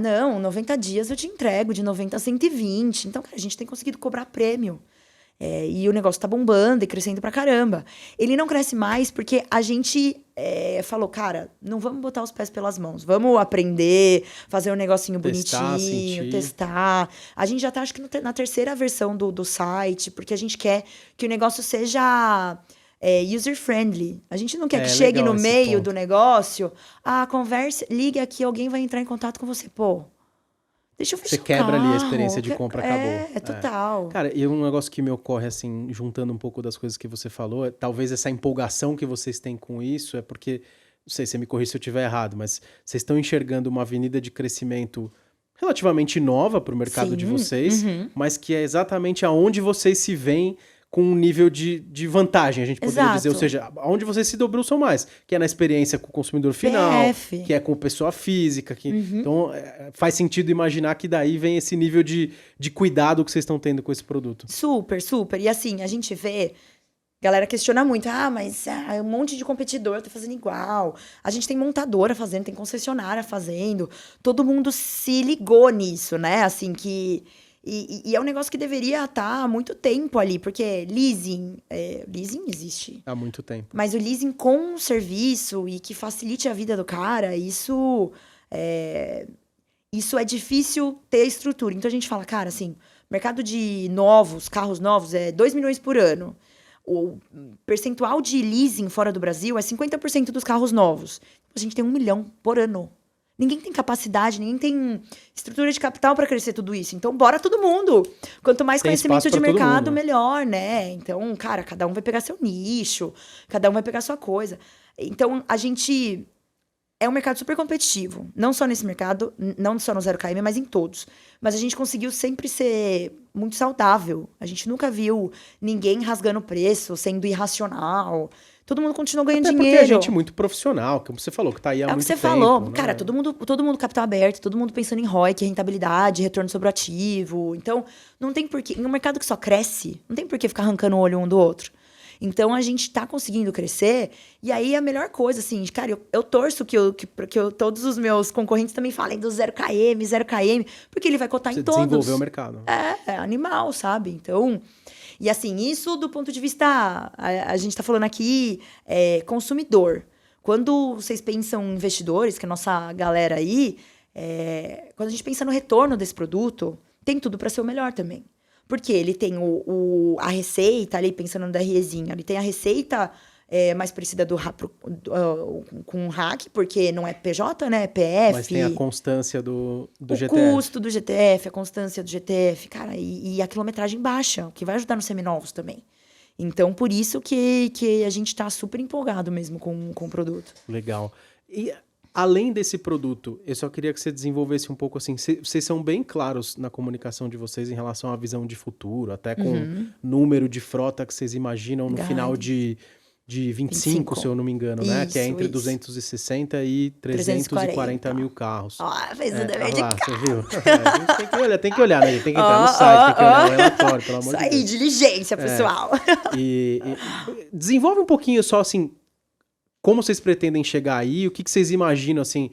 não, 90 dias eu te entrego, de 90 a 120. Então, cara, a gente tem conseguido cobrar prêmio. E o negócio tá bombando e crescendo pra caramba. Ele não cresce mais porque a gente falou, cara, não vamos botar os pés pelas mãos. Vamos aprender, fazer um negocinho bonitinho, testar. A gente já tá, acho que na terceira versão do site, porque a gente quer que o negócio seja user-friendly. A gente não quer que chegue no meio do negócio, converse, ligue aqui, alguém vai entrar em contato com você. Deixa eu fechar Você quebra ali a experiência de compra, acabou. Total. Cara, e um negócio que me ocorre, assim, juntando um pouco das coisas que você falou, talvez essa empolgação que vocês têm com isso é porque sei se você me corrija se eu estiver errado, mas vocês estão enxergando uma avenida de crescimento relativamente nova para o mercado de Sim, vocês, mas que é exatamente aonde vocês se veem com um nível de vantagem, a gente poderia dizer. Ou Exato. seja, aonde vocês se debruçam mais, que é na experiência com o consumidor final, PF. que é com pessoa física. Então, faz sentido imaginar que daí vem esse nível de cuidado que vocês estão tendo com esse produto. Super, super. E assim, a gente vê. Galera questiona muito, mas um monte de competidor tá fazendo igual. A gente tem montadora fazendo, tem concessionária fazendo. Todo mundo se ligou nisso, né? Assim, que... E é um negócio que deveria estar há muito tempo ali, porque leasing existe. Há muito tempo. Mas o leasing com um serviço e que facilite a vida do cara, isso é difícil ter estrutura. Então a gente fala, cara, assim, mercado de carros novos é 2 milhões por ano. O percentual de leasing fora do Brasil é 50% dos carros novos. A gente tem 1 milhão por ano. Ninguém tem capacidade, ninguém tem estrutura de capital para crescer tudo isso. Então, bora todo mundo. Quanto mais Tem conhecimento espaço de pra todo mercado, mundo. melhor, né? Então, cara, cada um vai pegar seu nicho, cada um vai pegar sua coisa. Então, a gente... É um mercado super competitivo. Não só nesse mercado, não só no 0km, mas em todos. Mas a gente conseguiu sempre ser muito saudável. A gente nunca viu ninguém rasgando preço, sendo irracional. Todo mundo continua ganhando Até dinheiro. porque a gente é muito profissional, como você falou, que tá aí há É o que muito você tempo. falou. né? Cara, todo mundo capital aberto, todo mundo pensando em ROIC, rentabilidade, retorno sobre o ativo. Então, não tem porquê. Em um mercado que só cresce, não tem porquê ficar arrancando o olho um do outro. Então, a gente tá conseguindo crescer. E aí, a melhor coisa, assim, cara, eu torço que todos os meus concorrentes também falem do 0km, porque ele vai cotar Você em todos. desenvolver o mercado. É animal, sabe? Então... E assim, isso do ponto de vista... A gente tá falando aqui, consumidor. Quando vocês pensam em investidores, que é a nossa galera aí, quando a gente pensa no retorno desse produto, tem tudo para ser o melhor também. Porque ele tem a receita ali, pensando no DREzinho, ele tem a receita mais parecida com o RAC, porque não é PJ, né? É PF. Mas tem a constância do GTF. O custo do GTF, a constância do GTF, cara, e a quilometragem baixa, que vai ajudar nos seminovos também. Então, por isso que a gente tá super empolgado mesmo com o produto. Legal. E além desse produto, eu só queria que você desenvolvesse um pouco assim, vocês são bem claros na comunicação de vocês em relação à visão de futuro, até com número de frota que vocês imaginam no final de 25, se eu não me engano, né? Que é entre 260 e 340 mil carros. Ó, fez o dever de casa. Você viu? A gente tem que olhar, né? A gente tem que entrar no site, tem que olhar o relatório, pelo amor de Deus. Isso aí, diligência, pessoal. E desenvolve um pouquinho só, assim, como vocês pretendem chegar aí, o que vocês imaginam, assim,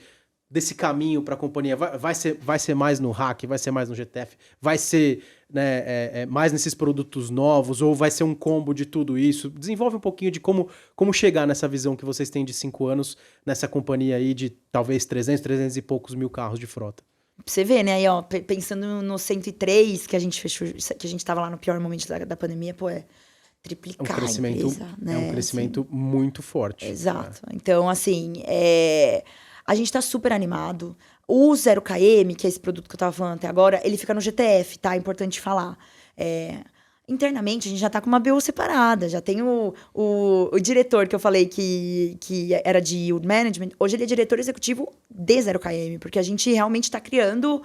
desse caminho para a companhia? Vai ser mais no RAC, vai ser mais no GTF, vai ser mais nesses produtos novos, ou vai ser um combo de tudo isso? Desenvolve um pouquinho de como chegar nessa visão que vocês têm de 5 anos, nessa companhia aí de talvez 300 e poucos mil carros de frota. Pra você ver, né? Aí, ó, pensando no 103, que a gente fechou, que a gente tava lá no pior momento da pandemia, pô, triplicar um crescimento, a empresa, né? É um crescimento muito forte. Exato. Então, assim, a gente tá super animado. O 0km, que é esse produto que eu tava falando até agora, ele fica no GTF, tá? É importante falar. Internamente, a gente já tá com uma BU separada. Já tem o diretor que eu falei que era de Yield Management. Hoje ele é diretor executivo de 0km, porque a gente realmente tá criando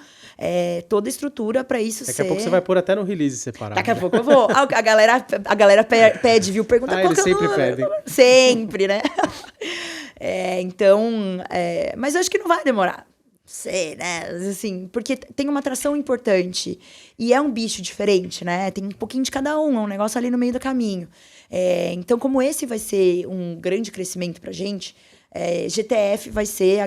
toda a estrutura para isso Daqui a pouco você vai pôr até no release separado. Daqui a pouco eu vou. A galera pede, viu? Pergunta qual eles que é o sempre número. pedem. Sempre, né? Então, mas eu acho que não vai demorar. Sei, né? Assim, porque tem uma atração importante. E é um bicho diferente, né? Tem um pouquinho de cada um, é um negócio ali no meio do caminho. Então, como esse vai ser um grande crescimento pra gente, GTF vai ser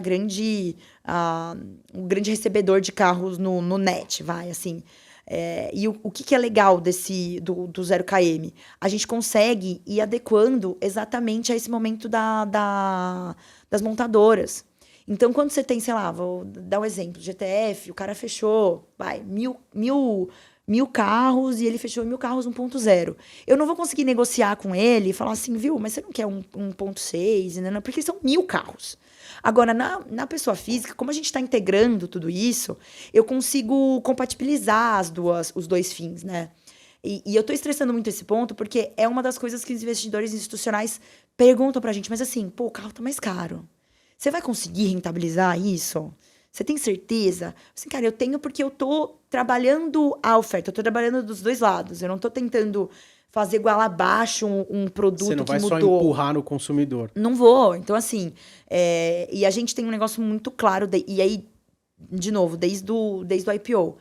um grande recebedor de carros no net, vai, assim. E o que é legal do 0km? A gente consegue ir adequando exatamente a esse momento das montadoras. Então, quando você tem, sei lá, vou dar um exemplo, GTF, o cara fechou, mil carros e ele fechou 1000 carros 1.0. Eu não vou conseguir negociar com ele e falar assim, viu, mas você não quer 1.6, né? Porque são 1000 carros. Agora, na pessoa física, como a gente está integrando tudo isso, eu consigo compatibilizar os dois fins, né? E eu estou estressando muito esse ponto porque é uma das coisas que os investidores institucionais perguntam pra gente. Mas assim, pô, o carro tá mais caro. Você vai conseguir rentabilizar isso? Você tem certeza? Assim, cara, eu tenho porque eu tô trabalhando a oferta, eu tô trabalhando dos dois lados. Eu não tô tentando fazer igual abaixo um produto Você não que vai só mudou. empurrar no consumidor. Não vou. Então, assim, e a gente tem um negócio muito claro, e aí, de novo, desde o IPO.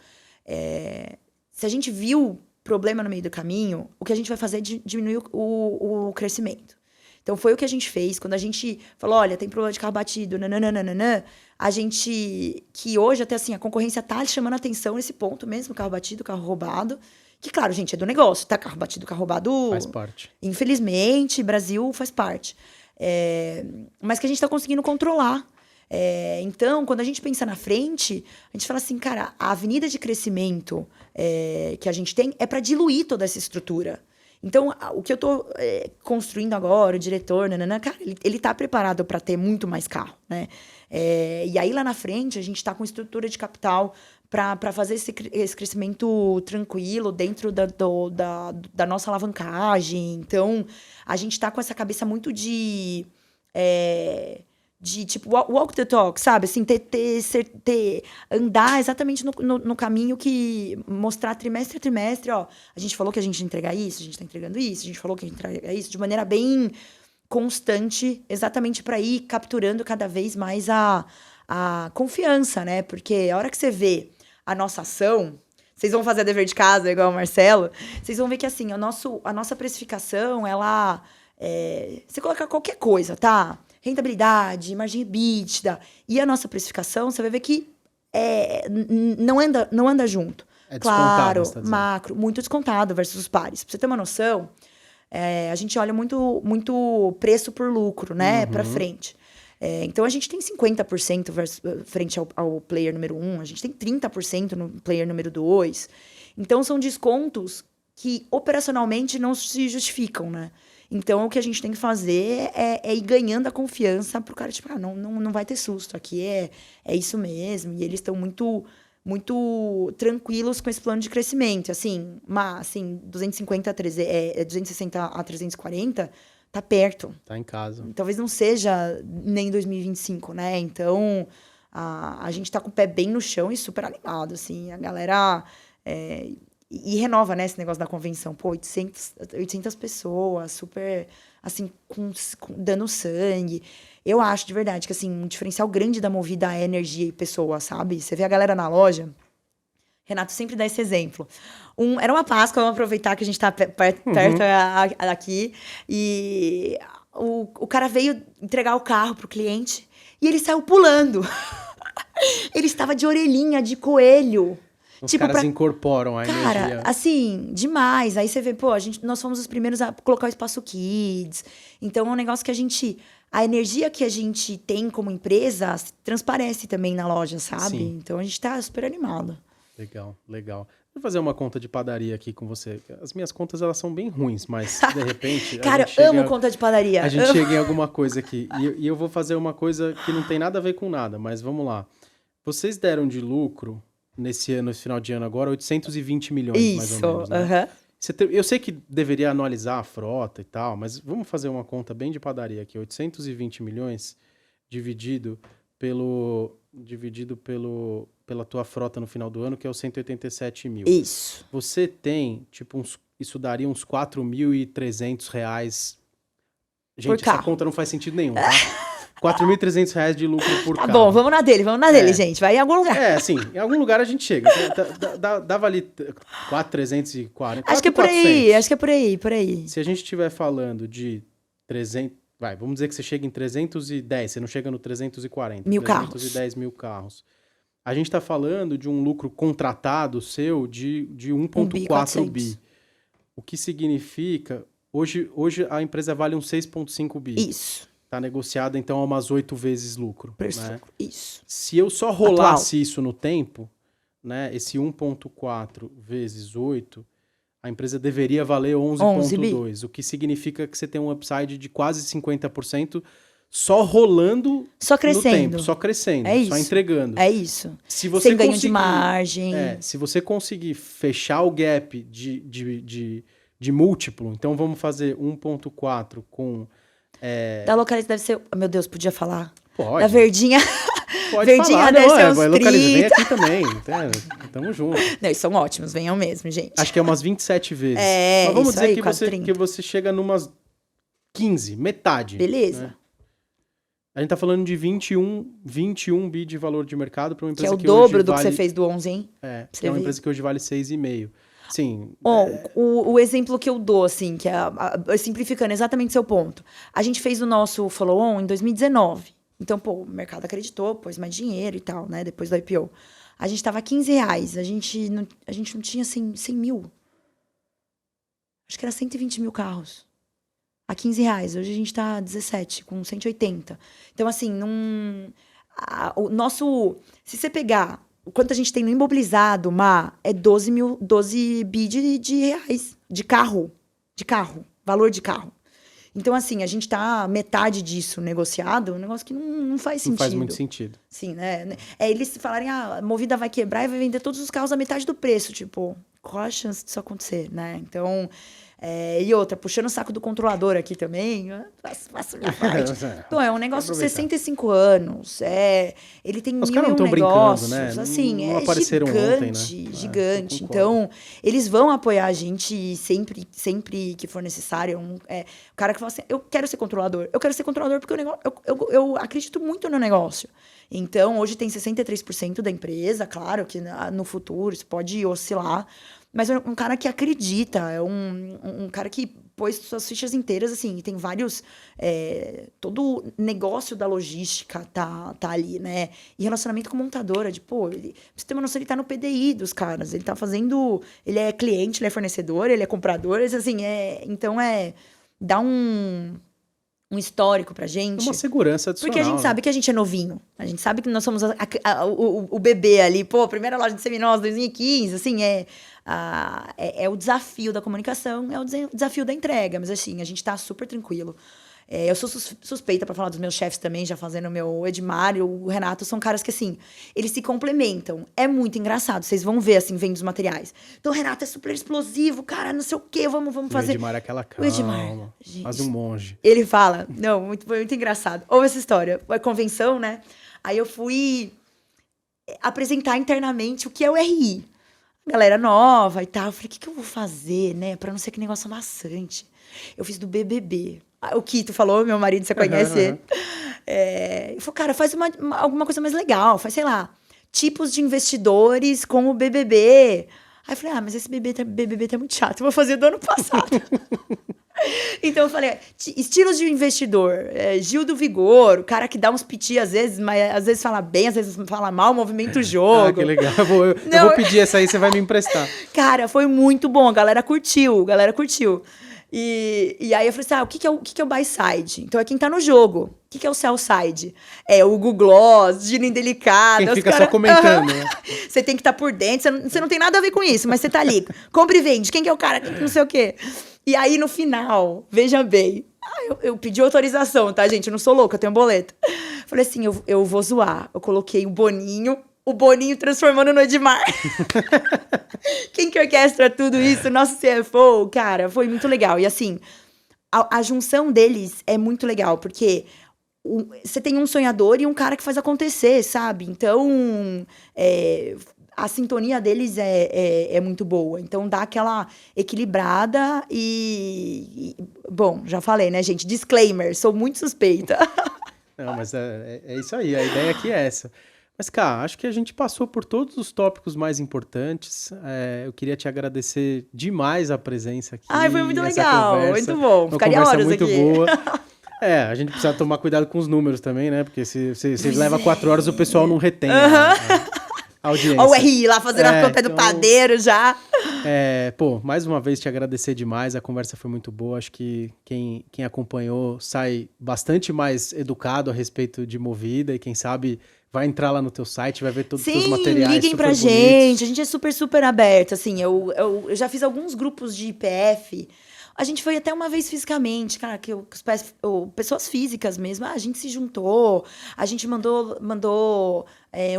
Se a gente viu problema no meio do caminho, o que a gente vai fazer é diminuir o crescimento. Então, foi o que a gente fez. Quando a gente falou, olha, tem problema de carro batido, nananana, a gente... Que hoje, até assim, a concorrência tá chamando a atenção nesse ponto mesmo, carro batido, carro roubado. Que, claro, gente, é do negócio, tá? Carro batido, carro roubado... Faz parte. Infelizmente, Brasil faz parte. Mas que a gente tá conseguindo controlar. Então, quando a gente pensa na frente, a gente fala assim, cara, a avenida de crescimento que a gente tem é para diluir toda essa estrutura. Então, o que eu tô construindo agora, o diretor, cara, ele tá preparado para ter muito mais carro, né? E aí, lá na frente, a gente tá com estrutura de capital para fazer esse crescimento tranquilo dentro da nossa alavancagem. Então, a gente tá com essa cabeça muito de tipo, walk the talk, sabe? Assim, andar exatamente no caminho que mostrar trimestre a trimestre, ó. A gente falou que a gente ia entregar isso, a gente tá entregando isso, a gente falou que a gente ia entregar isso, de maneira bem constante, exatamente para ir capturando cada vez mais a confiança, né? Porque a hora que você vê a nossa ação, vocês vão fazer dever de casa, igual o Marcelo, vocês vão ver que, assim, a nossa precificação, ela... você coloca qualquer coisa, tá? Rentabilidade, margem EBITDA. E a nossa precificação, você vai ver que não anda junto. É descontado, claro, você tá dizendo. macro, muito descontado versus os pares. Pra você ter uma noção, a gente olha muito preço por lucro, né? Pra frente. Então, a gente tem 50% frente ao player número 1, a gente tem 30% no player número 2. Então, são descontos que operacionalmente não se justificam, né? Então, o que a gente tem que fazer é ir ganhando a confiança pro cara, tipo, não vai ter susto, aqui é isso mesmo. E eles estão muito, muito tranquilos com esse plano de crescimento. Assim, 260 a 340 tá perto. Tá em casa. Talvez não seja nem 2025, né? Então, a gente tá com o pé bem no chão e super animado, assim. A galera... E renova, né, esse negócio da convenção. Pô, 800 pessoas, super, assim, dando sangue. Eu acho, de verdade, que, assim, um diferencial grande da Movida é energia e pessoa, sabe? Você vê a galera na loja... Renato sempre dá esse exemplo. Era uma Páscoa, vamos aproveitar que a gente tá perto aqui. E o cara veio entregar o carro pro cliente e ele saiu pulando. Ele estava de orelhinha de coelho. Os caras incorporam a energia. Cara, assim, demais. Aí você vê, pô, nós fomos os primeiros a colocar o espaço Kids. Então, é um negócio que a energia que a gente tem como empresa transparece também na loja, sabe? Sim. Então, a gente tá super animado. Legal, legal. Vou fazer uma conta de padaria aqui com você. As minhas contas, elas são bem ruins, mas, de repente... Cara, eu amo conta de padaria. A gente chega em alguma coisa aqui. E eu vou fazer uma coisa que não tem nada a ver com nada, mas vamos lá. Vocês deram de lucro... Nesse final de ano agora, 820 milhões, mais ou menos, né? Eu sei que deveria anualizar a frota e tal, mas vamos fazer uma conta bem de padaria aqui. 820 milhões dividido pela tua frota no final do ano, que é os 187 mil. Isso. Você tem, tipo, isso daria uns 4.300 reais. Gente, essa conta não faz sentido nenhum, tá? 4.300 reais de lucro por carro. Tá bom, vamos na dele, gente. Vai em algum lugar. Assim, em algum lugar a gente chega. Dava ali 4.340. Acho que é por aí. Se a gente estiver falando de 300... vamos dizer que você chega em 310, você não chega no 340. 310 mil carros. A gente está falando de um lucro contratado seu de 1,4 bi. O que significa... Hoje a empresa vale uns 6,5 bi. Isso. Tá negociada, então, a umas 8 vezes lucro. Né? Isso. Se eu só rolasse isso no tempo, né, esse 1,4 vezes 8, a empresa deveria valer 11,2. O que significa que você tem um upside de quase 50% só rolando só crescendo. No tempo. Só crescendo, só entregando. É isso. Se você sem ganho de margem. Se você conseguir fechar o gap de múltiplo, então vamos fazer 1,4 com... Da localidade deve ser... Meu Deus, podia falar? Pode. Da verdinha. Pode verdinha falar, deve não, ser uns vem 30. aqui também. Tamo junto. Não, eles são ótimos, venham mesmo, gente. Acho que é umas 27 vezes. É, Mas vamos isso dizer aí, que, quase você, 30. que você chega numas 15, metade. Beleza. Né? A gente tá falando de 21 bi de valor de mercado para uma Que é empresa o que, dobro hoje do vale... que você fez do 11, hein? Que é uma empresa que hoje vale 6,5. Sim. O exemplo que eu dou, assim, que é simplificando exatamente seu ponto. A gente fez o nosso follow-on em 2019. Então, pô, o mercado acreditou, pôs mais dinheiro e tal, né? Depois do IPO. A gente tava R$15. A gente não tinha 100 mil. Acho que era 120 mil carros. A R$15. Hoje a gente tá 17, com 180. Então, assim, o nosso... Se você pegar o quanto a gente tem no imobilizado, é 12 bi de reais. De carro. Valor de carro. Então, assim, a gente tá metade disso negociado, um negócio que não faz sentido. Não faz muito sentido. Sim, né? Eles falarem, a Movida vai quebrar e vai vender todos os carros a metade do preço. Tipo, qual a chance disso acontecer, né? Então... e outra, puxando o saco do controlador aqui também, faço minha parte. Então, é um negócio de 65 anos, ele tem Os mil caras não e um estão brincando, negócios, né? assim, não é apareceram gigante, ontem, né? gigante. Então, eles vão apoiar a gente sempre que for necessário. O cara que fala assim, eu quero ser controlador porque eu acredito muito no negócio. Então, hoje tem 63% da empresa, claro que no futuro isso pode oscilar, mas é um cara que acredita, é um cara que pôs suas fichas inteiras, assim, e tem vários... todo o negócio da logística tá ali, né? E relacionamento com montadora, pra você ter uma noção, ele tá no PDI dos caras, ele tá fazendo... Ele é cliente, ele é fornecedor, ele é comprador, assim, então dá um histórico pra gente. Uma segurança adicional. Porque a gente sabe que a gente é novinho. A gente sabe que nós somos o bebê ali. Pô, primeira loja de seminós, 2015, assim, é o desafio da comunicação, é o desafio da entrega. Mas, assim, a gente tá super tranquilo. Eu sou suspeita pra falar dos meus chefes também, já fazendo o Edmar e o Renato, são caras que, assim, eles se complementam. É muito engraçado, vocês vão ver, assim, vendo os materiais. Então, o Renato é super explosivo, cara, não sei o quê, vamos fazer... O Edmar é aquela calma, o Edmar, gente, quase um monge. Ele fala, foi muito engraçado. Ouve essa história, a convenção, né? Aí eu fui apresentar internamente o que é o RI. Galera nova e tal. Eu falei, o que eu vou fazer, né? Pra não ser que negócio amassante. Eu fiz do BBB. O Kito falou, meu marido, você conhece ele. Ele falou, cara, faz alguma coisa mais legal. Faz, sei lá, tipos de investidores com o BBB. Aí eu falei, mas esse BBB tá muito chato. Eu vou fazer do ano passado. Então eu falei, estilos de investidor. Gil do Vigor, o cara que dá uns piti às vezes, mas às vezes fala bem, às vezes fala mal, movimento jogo. Ah, que legal. Eu vou pedir essa aí, você vai me emprestar. Cara, foi muito bom. A galera curtiu. E aí eu falei assim, o que é o buy side? Então é quem tá no jogo. O que é o sell side? É o Google Gloss, giro indelicado. Quem fica só comentando, né? Você tem que estar por dentro, você não tem nada a ver com isso, mas você tá ali. Compre e vende. Quem que é o cara? Quem que não sei o quê. E aí, no final, veja bem. Eu pedi autorização, tá, gente? Eu não sou louca, eu tenho um boleto. Falei assim, eu vou zoar. Eu coloquei o Boninho transformando no Edmar. Quem que orquestra tudo isso? Nosso CFO, cara, foi muito legal. E assim, a junção deles é muito legal, porque você tem um sonhador e um cara que faz acontecer, sabe? Então, a sintonia deles é muito boa. Então, dá aquela equilibrada e... Bom, já falei, né, gente? Disclaimer, sou muito suspeita. Não, mas é isso aí, a ideia aqui é essa. Mas, cara, acho que a gente passou por todos os tópicos mais importantes. Eu queria te agradecer demais a presença aqui. Foi muito legal, muito bom. Ficaria horas aqui. Uma conversa muito boa. A gente precisa tomar cuidado com os números também, né? Porque se leva 4 horas, o pessoal não retém a audiência. Olha o RI lá fazendo a conta do padeiro já. Mais uma vez te agradecer demais. A conversa foi muito boa. Acho que quem acompanhou sai bastante mais educado a respeito de Movida e quem sabe... Vai entrar lá no teu site, vai ver todos os teus materiais. Liguem pra gente. A gente é super, super aberto. Assim, eu já fiz alguns grupos de IPF. A gente foi até uma vez fisicamente, cara, que pessoas físicas mesmo. A gente se juntou, a gente mandou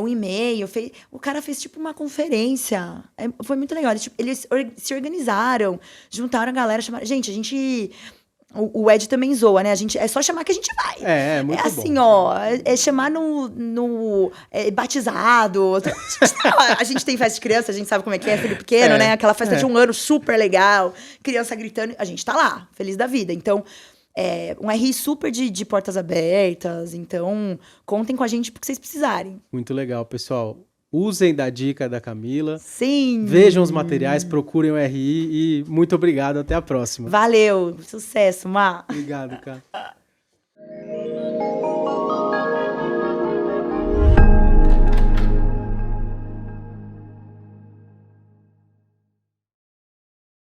um e-mail. O cara fez tipo uma conferência. Foi muito legal. Eles se organizaram, juntaram a galera, chamaram. Gente, a gente O Ed também zoa, né? É só chamar que a gente vai. É muito bom. É assim, ó, é chamar no batizado. A gente tem festa de criança, a gente sabe como é que é, filho pequeno, né? Aquela festa de 1 ano super legal, criança gritando, a gente tá lá, feliz da vida. Então, um RI super de portas abertas, então contem com a gente porque vocês precisarem. Muito legal, pessoal. Usem da dica da Camila. Sim! Vejam os materiais, procurem o RI e muito obrigado. Até a próxima. Valeu! Sucesso, Má! Obrigado, cara.